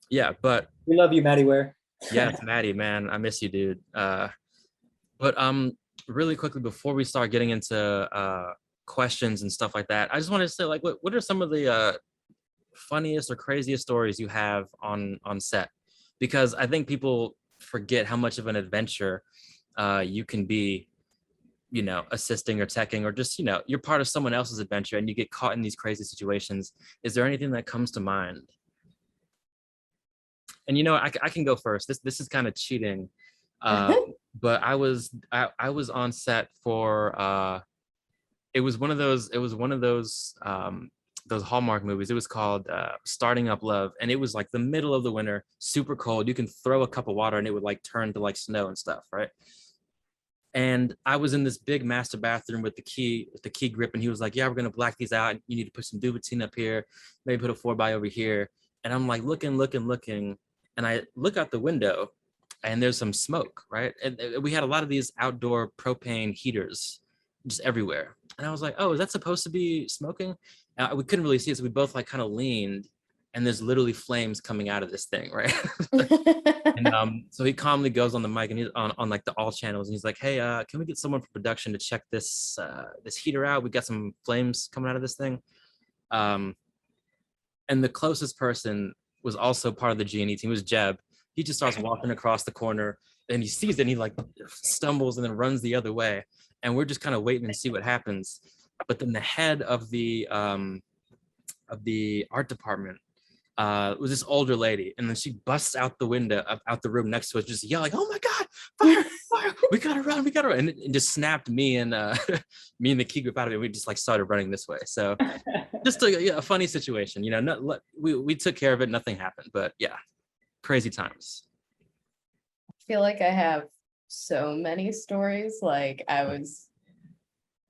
Yeah, but We love you, Maddie Ware. yes, Maddie, man, I miss you, dude. But really quickly before we start getting into questions and stuff like that, I just wanted to say, like, what are some of the funniest or craziest stories you have on set? Because I think people forget how much of an adventure you can be, you know, assisting or teching, or just, you know, you're part of someone else's adventure and you get caught in these crazy situations. Is there anything that comes to mind? And you know, I can go first. This is kind of cheating, but I was on set for it was one of those Hallmark movies. It was called Starting Up Love, and it was like the middle of the winter, super cold. You can throw a cup of water and it would like turn to like snow and stuff, right? And I was in this big master bathroom with the key grip, and he was like, "Yeah, we're gonna black these out. You need to put some Duvetine up here, maybe put a 4x over here." And I'm like looking, and I look out the window, and there's some smoke, right? And we had a lot of these outdoor propane heaters just everywhere, and I was like, "Oh, is that supposed to be smoking?" We couldn't really see it, so we both like kind of leaned, and there's literally flames coming out of this thing, right? And so he calmly goes on the mic, and he's on like the all channels, and he's like, "Hey, can we get someone from production to check this this heater out? We got some flames coming out of this thing." And the closest person was also part of the G&E team, was Jeb. He just starts walking across the corner, and he sees it, and he like stumbles and then runs the other way, and we're just kind of waiting to see what happens. But then the head of the art department was this older lady, and then she busts out the window, out the room next to us, just yelling, "Oh my God, fire, fire, we gotta run, we gotta run." And it just snapped me and me and the key group out of it. We just like started running this way. So just a funny situation, you know. We took care of it, nothing happened, but yeah, crazy times. I feel like I have so many stories. Like I was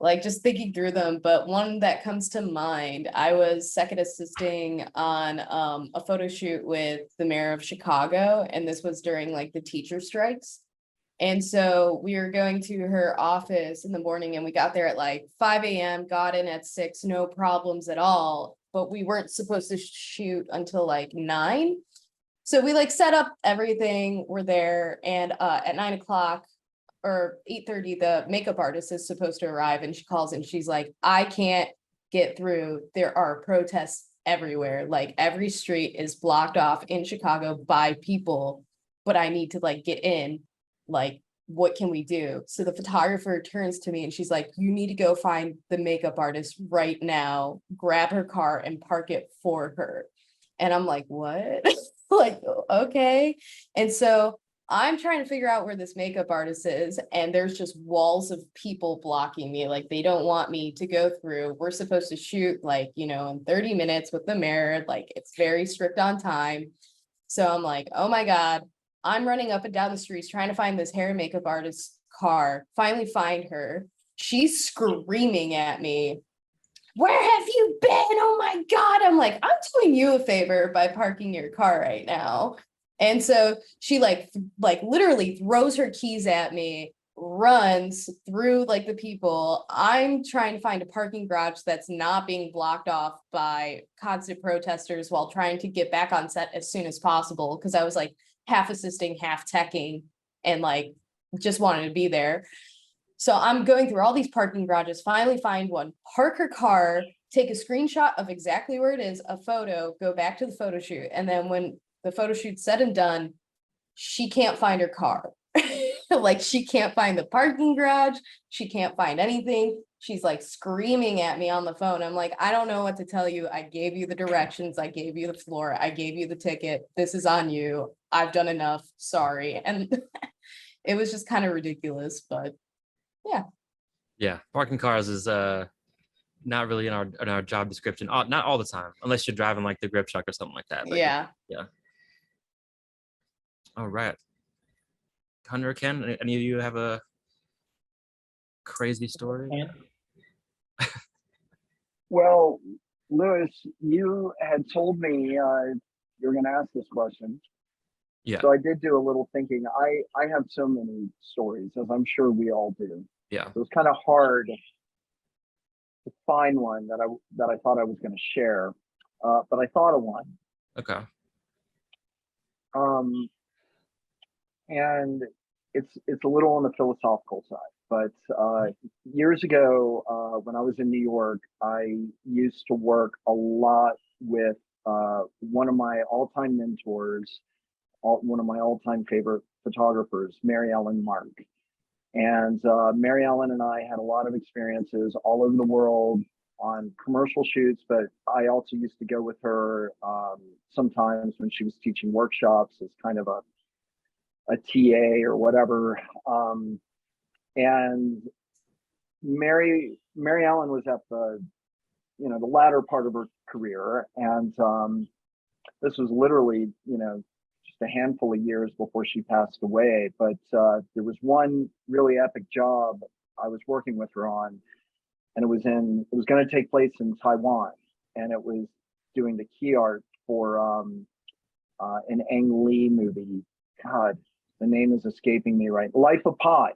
like just thinking through them, but one that comes to mind, I was second assisting on a photo shoot with the mayor of Chicago, and this was during like the teacher strikes. And so we were going to her office in the morning, and we got there at like 5 a.m., got in at 6, no problems at all, but we weren't supposed to shoot until like 9. So we like set up everything, we're there, and at 9 o'clock or 8:30, the makeup artist is supposed to arrive, and she calls and she's like, "I can't get through. There are protests everywhere. Like every street is blocked off in Chicago by people, but I need to like get in. Like, what can we do?" So the photographer turns to me and she's like, "You need to go find the makeup artist right now, grab her car and park it for her." And I'm like, "What?" Like, okay. And so I'm trying to figure out where this makeup artist is, and there's just walls of people blocking me. Like they don't want me to go through. We're supposed to shoot like, you know, in 30 minutes with the mayor. Like it's very strict on time. So I'm like, oh my God, I'm running up and down the streets trying to find this hair and makeup artist's car, finally find her. She's screaming at me, "Where have you been? Oh my God." I'm like, "I'm doing you a favor by parking your car right now." And so she like literally throws her keys at me, runs through like the people. I'm trying to find a parking garage that's not being blocked off by constant protesters while trying to get back on set as soon as possible, because I was like half assisting, half teching, and like just wanted to be there. So I'm going through all these parking garages, finally find one, park her car, take a screenshot of exactly where it is, a photo, go back to the photo shoot. And then when the photo shoot's said and done, she can't find her car. Like she can't find the parking garage. She can't find anything. She's like screaming at me on the phone. I'm like, "I don't know what to tell you. I gave you the directions. I gave you the floor. I gave you the ticket. This is on you. I've done enough. Sorry." And it was just kind of ridiculous, but yeah. Yeah, parking cars is not really in our job description. Not all the time, unless you're driving like the grip truck or something like that. But Yeah. yeah. All right. Hunter, Ken, any of you have a crazy story? Well, Lewis, you had told me you're going to ask this question. Yeah. So I did do a little thinking. I have so many stories, as I'm sure we all do. Yeah. It was kind of hard to find one that I thought I was going to share, but I thought of one. Okay. And it's a little on the philosophical side, but years ago, when I was in New York, I used to work a lot with one of my all-time mentors, one of my all-time favorite photographers, Mary Ellen Mark. And Mary Ellen and I had a lot of experiences all over the world on commercial shoots, but I also used to go with her sometimes when she was teaching workshops as kind of a TA or whatever. And Mary Ellen was at the latter part of her career, and this was literally just a handful of years before she passed away. But there was one really epic job I was working with her on, and it was going to take place in Taiwan, and it was doing the key art for an Ang Lee movie. God, the name is escaping me right. Life of Pi.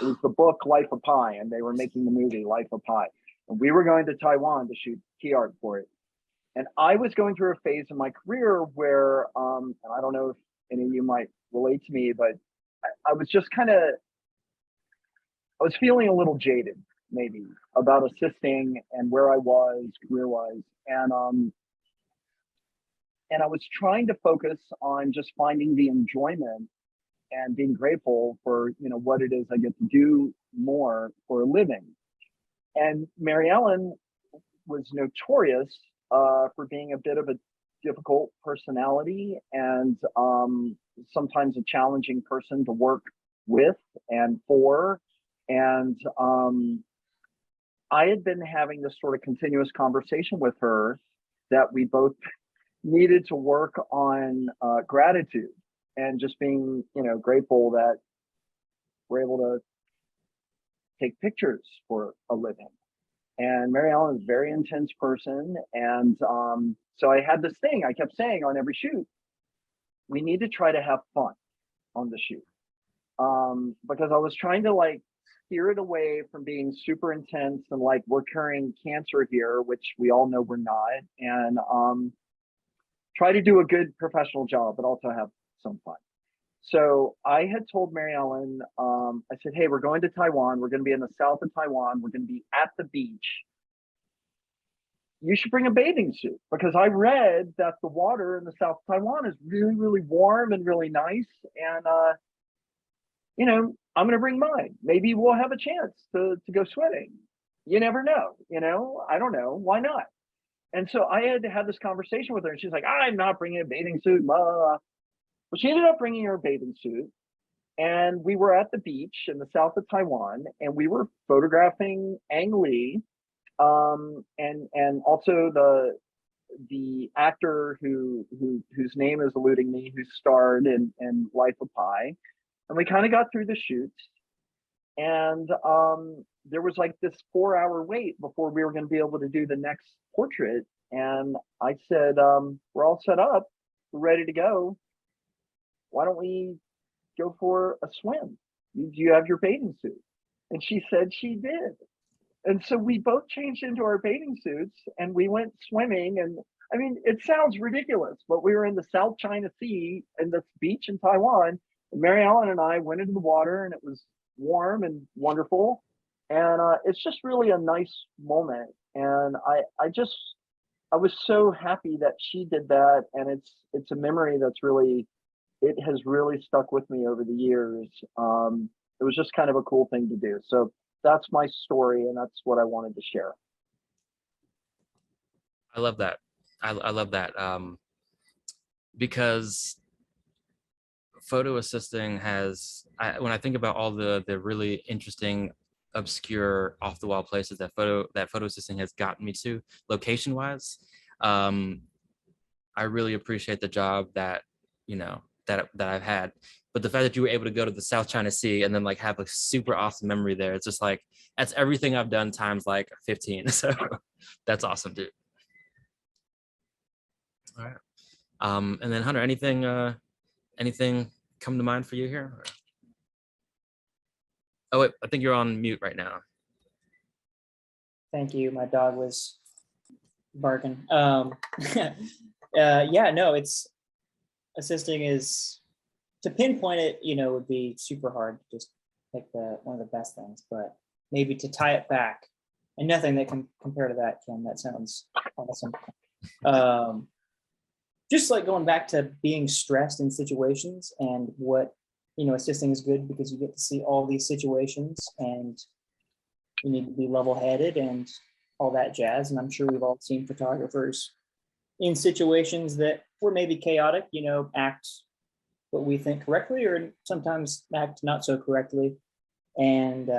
It was the book Life of Pi, and they were making the movie Life of Pi. And we were going to Taiwan to shoot key art for it. And I was going through a phase in my career where, and I don't know if any of you might relate to me, but I was just I was feeling a little jaded, maybe, about assisting and where I was career-wise. And I was trying to focus on just finding the enjoyment and being grateful for what it is I get to do more for a living. And Mary Ellen was notorious for being a bit of a difficult personality and sometimes a challenging person to work with and for. And I had been having this sort of continuous conversation with her that we both needed to work on gratitude and just being, grateful that we're able to take pictures for a living. And Mary Ellen is a very intense person. And so I had this thing I kept saying on every shoot, we need to try to have fun on the shoot. Because I was trying to steer it away from being super intense and we're curing cancer here, which we all know we're not, and try to do a good professional job, but also have some fun. So I had told Mary Ellen, I said, hey, we're going to Taiwan. We're going to be in the south of Taiwan. We're going to be at the beach. You should bring a bathing suit, because I read that the water in the south of Taiwan is really, really warm and really nice. And, I'm going to bring mine. Maybe we'll have a chance to go swimming. You never know, I don't know. Why not? And so I had to have this conversation with her, and she's like, I'm not bringing a bathing suit. Blah, blah, blah. Well, she ended up bringing her bathing suit, and we were at the beach in the south of Taiwan, and we were photographing Ang Lee, and also the actor whose name is eluding me, who starred in Life of Pi. And we kind of got through the shoot, and there was this 4-hour wait before we were going to be able to do the next portrait. And I said, we're all set up, we're ready to go. Why don't we go for a swim? Do you have your bathing suit? And she said she did. And so we both changed into our bathing suits and we went swimming. And I mean, it sounds ridiculous, but we were in the South China Sea and this beach in Taiwan. And Mary Ellen and I went into the water, and it was warm and wonderful. And it's just really a nice moment. And I was so happy that she did that. And it's a memory it has really stuck with me over the years. It was just kind of a cool thing to do. So that's my story, and that's what I wanted to share. I love that. I love that, because photo assisting when I think about all the really interesting, obscure, off the wall places that photo assisting has gotten me to location wise, I really appreciate the job that that I've had. But the fact that you were able to go to the South China Sea and then have a super awesome memory there, it's just that's everything I've done times 15. So that's awesome, dude. All right. And then Hunter, anything come to mind for you here? Oh, wait, I think you're on mute right now. Thank you. My dog was barking. Yeah, no, it's assisting is to pinpoint it, would be super hard to just pick one of the best things, but maybe to tie it back, and nothing that can compare to that, Kim. That sounds awesome. Just like going back to being stressed in situations, and what, assisting is good because you get to see all these situations, and you need to be level-headed and all that jazz. And I'm sure we've all seen photographers in situations that were maybe chaotic, act what we think correctly, or sometimes act not so correctly. And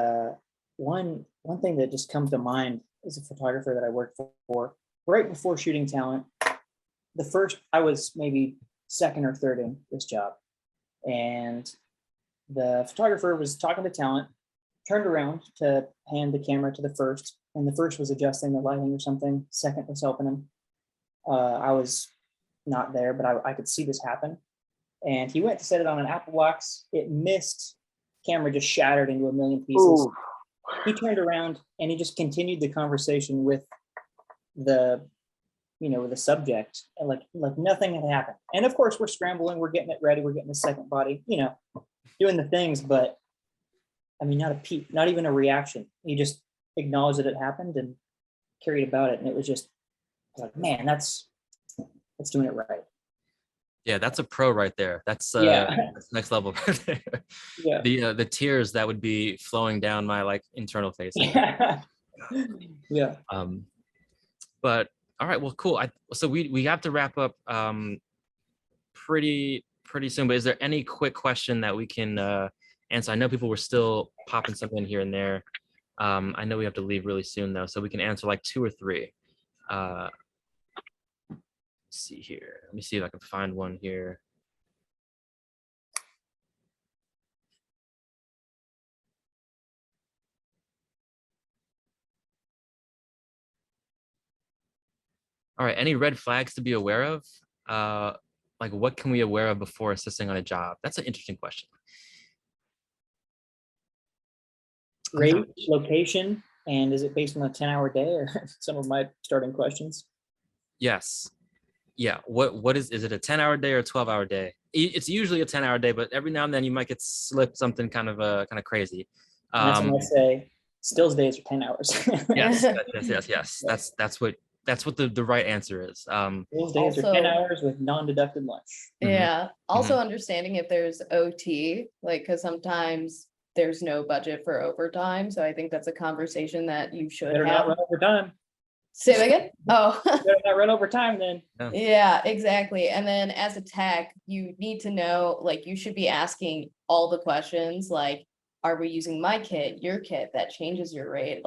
one thing that just comes to mind is a photographer that I worked for right before shooting talent. I was maybe second or third in this job, and the photographer was talking to talent, turned around to hand the camera to the first, and the first was adjusting the lighting or something. Second was helping him. I was not there, but I could see this happen. And he went to set it on an Apple box. It missed. Camera just shattered into a million pieces. Ooh. He turned around and he just continued the conversation with the subject, and like nothing had happened. And of course, we're scrambling, we're getting it ready, we're getting the second body, doing the things, but I mean, not a peep, not even a reaction. He just acknowledged that it happened and carried about it. And it was just like, man, that's doing it right. Yeah, that's a pro right there. That's that's next level right there. Yeah. The tears that would be flowing down my internal face. Yeah. But all right, well, cool. So we have to wrap up pretty soon. But is there any quick question that we can answer? I know people were still popping something here and there. I know we have to leave really soon though, so we can answer like 2 or 3. Let's see here. Let me see if I can find one here. All right, any red flags to be aware of? Like what can we aware of before assisting on a job? That's an interesting question. Rate, location, and is it based on a 10-hour day, or some of my starting questions? Yes. Yeah. What is it a 10-hour day or a 12-hour day? It's usually a 10-hour day, but every now and then you might get slipped something kind of crazy. And that's when I say Stills days are 10 hours. Yes. That's what the right answer is. Stills days Also- are 10 hours with non-deducted lunch. Yeah. Also understanding if there's OT, because sometimes there's no budget for overtime. So I think that's a conversation that you should Better have. not run over time. Say it again? Oh. Better not run over time then. Yeah, exactly. And then as a tech, you need to know, you should be asking all the questions, are we using my kit, your kit? That changes your rate.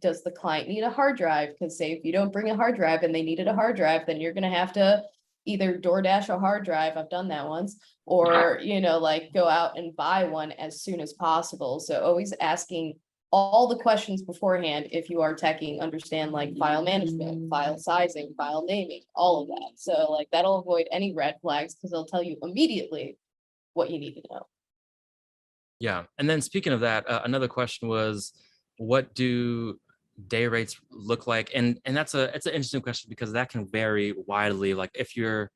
Does the client need a hard drive? Because say if you don't bring a hard drive and they needed a hard drive, then you're going to have to either DoorDash a hard drive. I've done that once, or, go out and buy one as soon as possible. So always asking all the questions beforehand. If you are teching, understand file management, file sizing, file naming, all of that. So that'll avoid any red flags because they'll tell you immediately what you need to know. Yeah. And then speaking of that, another question was, what do day rates look like? And it's an interesting question because that can vary widely. If you're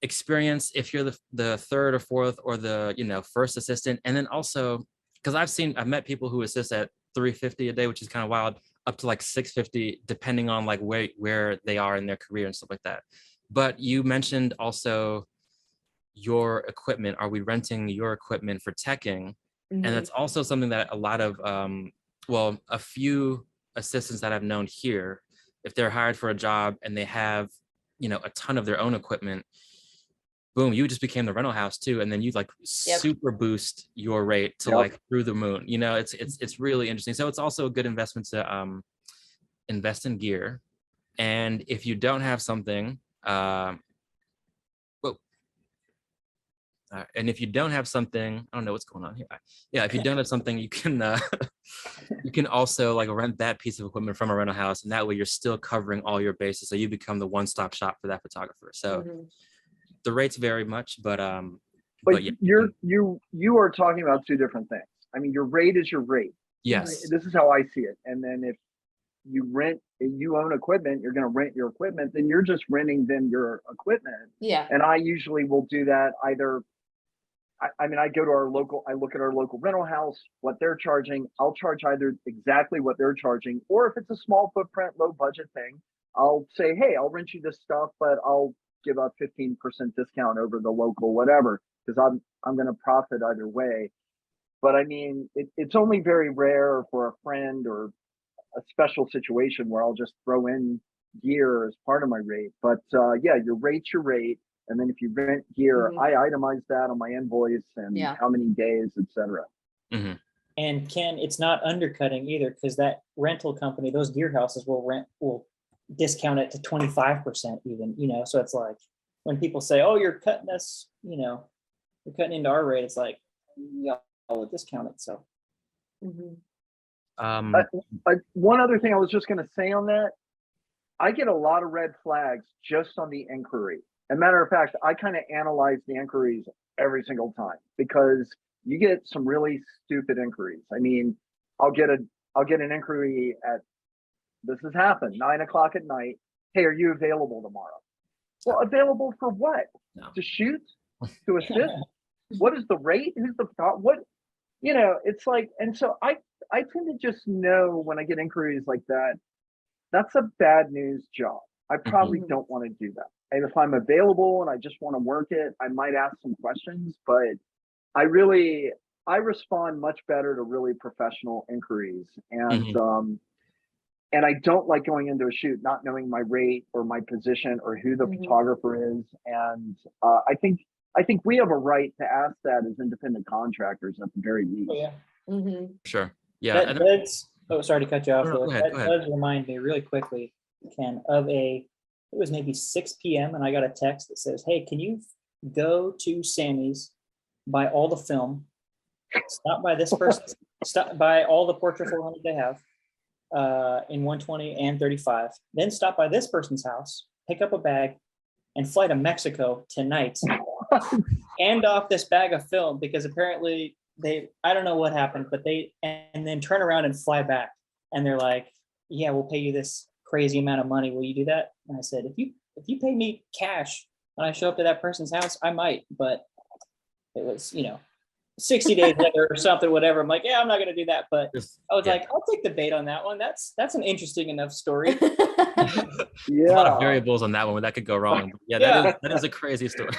experienced, if you're the third or fourth or the first assistant, and then also because I've met people who assist at $350 a day, which is kind of wild, up to $650, depending on where they are in their career and stuff like that. But you mentioned also your equipment. Are we renting your equipment for teching? And that's also something that a lot of a few assistants that I've known here, if they're hired for a job and they have a ton of their own equipment, boom, you just became the rental house too, and then you super boost your rate to through the moon. It's really interesting. So it's also a good investment to invest in gear. And if you don't have something, and if you don't have something, I don't know what's going on here. Yeah, if you don't have something, you can you can also rent that piece of equipment from a rental house, and that way you're still covering all your bases. So you become the one-stop shop for that photographer. So the rates vary much, but you are talking about 2 different things. I mean, your rate is your rate. Yes. This is how I see it. And then if you own equipment, you're going to rent your equipment, then you're just renting them your equipment. Yeah. And I usually will do that either. I mean, I go to I look at our local rental house, what they're charging. I'll charge either exactly what they're charging, or if it's a small footprint, low budget thing, I'll say, hey, I'll rent you this stuff, but I'll give a 15% discount over the local, whatever, because I'm going to profit either way. But I mean, it's only very rare for a friend or a special situation where I'll just throw in gear as part of my rate. But yeah, your rate's your rate. And then if you rent gear, Mhm. I itemize that on my invoice and Yeah. how many days, etc. Hmm. And Ken, it's not undercutting either, because that rental company, those gear houses will discount it to 25% even, so it's like when people say, oh, you're cutting us, you're cutting into our rate, it's like, yeah, I'll discount it. So Mhm. One other thing I was just going to say on that, I get a lot of red flags just on the inquiry. As a matter of fact, I kind of analyze the inquiries every single time because you get some really stupid inquiries. I mean, I'll get an inquiry at, this has happened, 9:00 at night. Hey, are you available tomorrow? Well, available for what? No. To shoot? To assist? What is the rate? Who's the what? It's like, and so I tend to just know when I get inquiries like that, that's a bad news job. I probably Mhm. don't want to do that. And if I'm available and I just want to work it, I might ask some questions, but I respond much better to really professional inquiries. And I don't like going into a shoot not knowing my rate or my position or who the Mhm. photographer is. And I think we have a right to ask that as independent contractors at the very least. oh, yeah. Mhm. Sure. Yeah. That does, sorry to cut you off. No, Louis. go ahead, That go ahead. does remind me really quickly, Ken, of it was maybe 6 p.m. and I got a text that says, hey, can you go to Sammy's, buy all the film, stop by this person, stop by all the Portra 400 they have in 120 and 35, then stop by this person's house, pick up a bag, and fly to Mexico tonight, hand off this bag of film because apparently I don't know what happened, but and then turn around and fly back. And they're like, yeah, we'll pay you this crazy amount of money. Will you do that? And I said, if you pay me cash when I show up to that person's house, I might, but it was, 60 days later or something, whatever. I'm like, yeah, I'm not going to do that. But I was like, I'll take the bait on that one. That's an interesting enough story. There's a lot of variables on that one where that could go wrong. But yeah, that is a crazy story.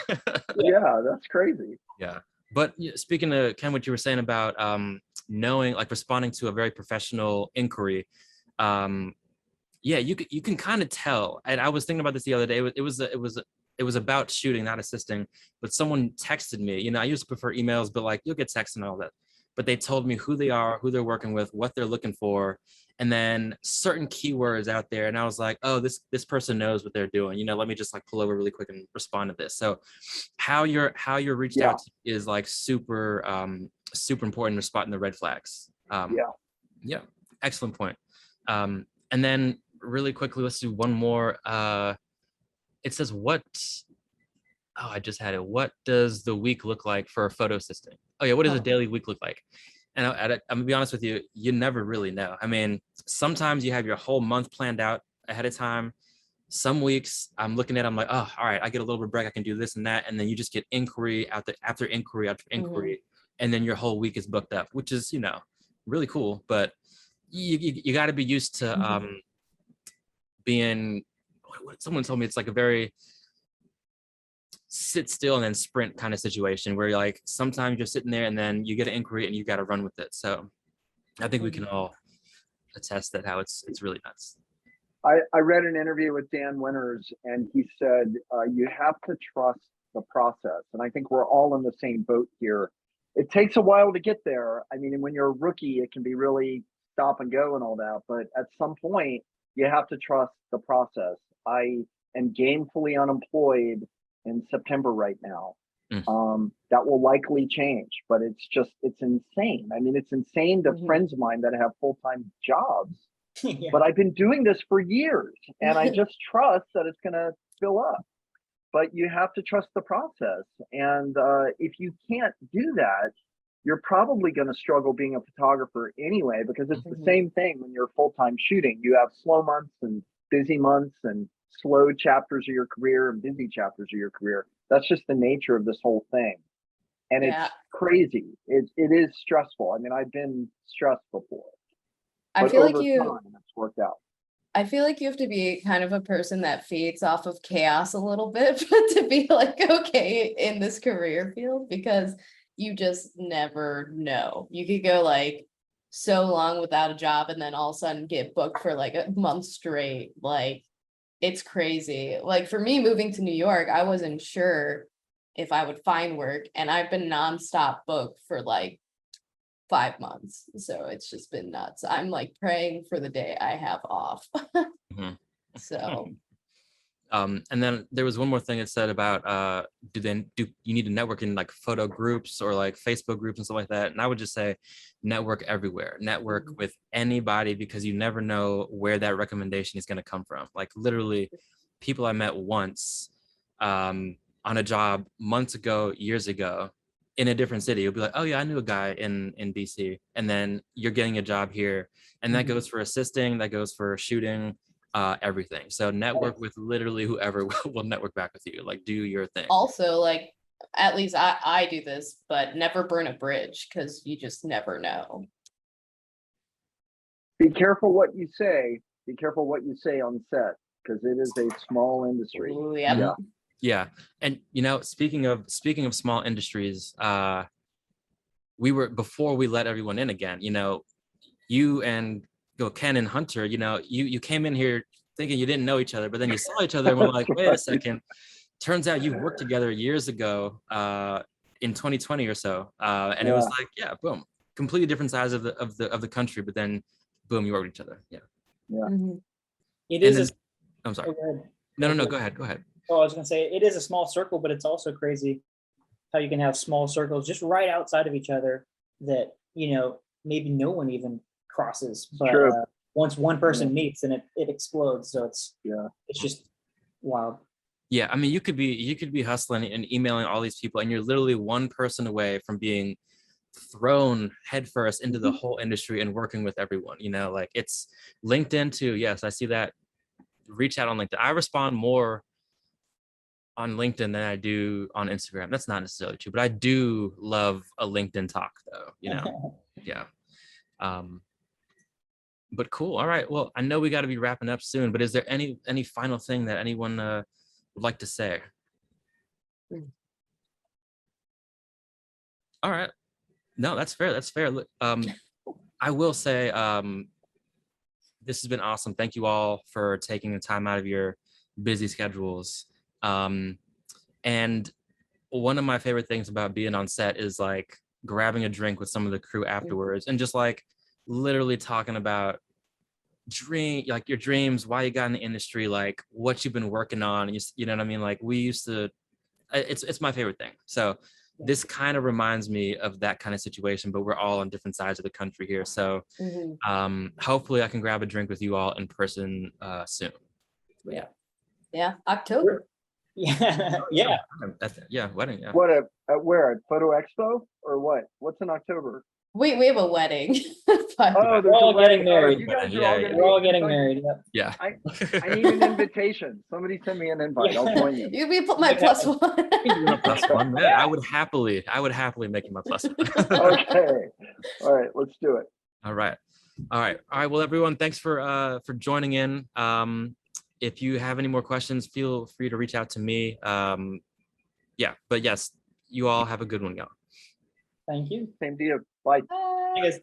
Yeah, that's crazy. Yeah. But speaking of Ken, what you were saying about knowing, like responding to a very professional inquiry, yeah, you can kind of tell. And I was thinking about this the other day. It was about shooting, not assisting. But someone texted me. I used to prefer emails, but like you'll get texts and all that. But they told me who they are, who they're working with, what they're looking for, and then certain keywords out there. And I was like, oh, this person knows what they're doing. Let me just like pull over really quick and respond to this. So how you're reached out to is like super important to spotting the red flags. Yeah, excellent point. And then really quickly, let's do one more. It says I just had it. What does the week look like for a photo assistant? Oh yeah, what does a daily week look like? And I'm gonna be honest with you, you never really know. I mean, sometimes you have your whole month planned out ahead of time. Some weeks I'm looking at, I'm like, oh, all right, I get a little bit of break, I can do this and that, and then you just get inquiry after inquiry after inquiry, and then your whole week is booked up, which is really cool. But you got to be used to being. Someone told me it's like a very sit still and then sprint kind of situation where you're like sometimes you're sitting there and then you get an inquiry and you got to run with it. So I think we can all attest that how it's really nuts. I read an interview with Dan Winters and he said you have to trust the process, and I think we're all in the same boat here. It takes a while to get there. I mean, when you're a rookie, it can be really stop and go and all that, but at some point you have to trust the process. I am gainfully unemployed in September right now. That will likely change, but it's insane. I mean, it's insane to friends of mine that have full-time jobs, but I've been doing this for years and I just trust that it's going to fill up. But you have to trust the process. And if you can't do that, you're probably going to struggle being a photographer anyway, because it's the same thing when you're full-time shooting. You have slow months and busy months and slow chapters of your career and busy chapters of your career. That's just the nature of this whole thing. And Yeah. it's crazy. It is stressful. I mean, I've been stressed before. I But feel like over you time, it's worked out. I feel like you have to be kind of a person that feeds off of chaos a little bit to be like okay in this career field, because you just never know. You could go like so long without a job and then all of a sudden get booked for like a month straight. Like it's crazy. Like for me moving to New York, I wasn't sure if I would find work, and I've been nonstop booked for like 5 months. So it's just been nuts. I'm like praying for the day I have off. Mhm. So And then there was one more thing it said about do you need to network in like photo groups or like Facebook groups and stuff like that? And I would just say network everywhere, network with anybody, because you never know where that recommendation is going to come from. Like literally people I met once on a job months ago, years ago in a different city. You'll be like, oh yeah, I knew a guy in DC. And then you're getting a job here. And that goes for assisting, that goes for shooting, everything. So network with literally whoever will network back with you. Like do your thing. also like at least I do this, but never burn a bridge, because you just never know. Be careful what you say. Be careful what you say on set, because it is a small industry. Ooh, yep. Yeah. Yeah. And you know, speaking of small industries, we were, before we let everyone in again, you know, you and Ken and Hunter, you know, you came in here thinking you didn't know each other, but then you saw each other and were like, wait a second. Turns out you worked together years ago, in 2020 or so. And it was like, yeah, boom, completely different sides of the country, but then boom, you worked with each other. Yeah. Yeah. It And is. then, I'm sorry. Oh, go ahead. No, go ahead. Go ahead. Oh, I was gonna say it is a small circle, but it's also crazy how you can have small circles just right outside of each other that, you know, maybe no one even crosses. But True. once one person meets, and it explodes. So it's just wild. Yeah, I mean, you could be hustling and emailing all these people, and you're literally one person away from being thrown headfirst into the whole industry and working with everyone. You know, like it's LinkedIn too. Yes, I see that. Reach out on LinkedIn. I respond more on LinkedIn than I do on Instagram. That's not necessarily true, but I do love a LinkedIn talk though, you know? Yeah. But cool. All right. Well, I know we got to be wrapping up soon, but is there any final thing that anyone would like to say? All right. No, that's fair. That's fair. Look, I will say, this has been awesome. Thank you all for taking the time out of your busy schedules. And one of my favorite things about being on set is like grabbing a drink with some of the crew afterwards and just like literally talking about like your dreams, why you got in the industry, like what you've been working on. You know what I mean? Like we used to, it's my favorite thing. So this kind of reminds me of that kind of situation, but we're all on different sides of the country here. So hopefully I can grab a drink with you all in person soon. Yeah, October. Yeah. Wedding. Yeah. What where at Photo Expo or what? What's in October? We have a wedding. But Oh, We're all getting married. You guys are Yeah, all yeah. gonna We're all be- getting married. Yep. Yeah. I need an invitation. Somebody send me an invite. I'll join you. you put my plus one. +1, man. I would happily make you my +1. Okay. All right, let's do it. All right. Well, everyone, thanks for joining in. If you have any more questions, feel free to reach out to me. Yeah, but yes, you all have a good one, y'all. Thank you. Same to you. Bye. Bye. Hey, guys.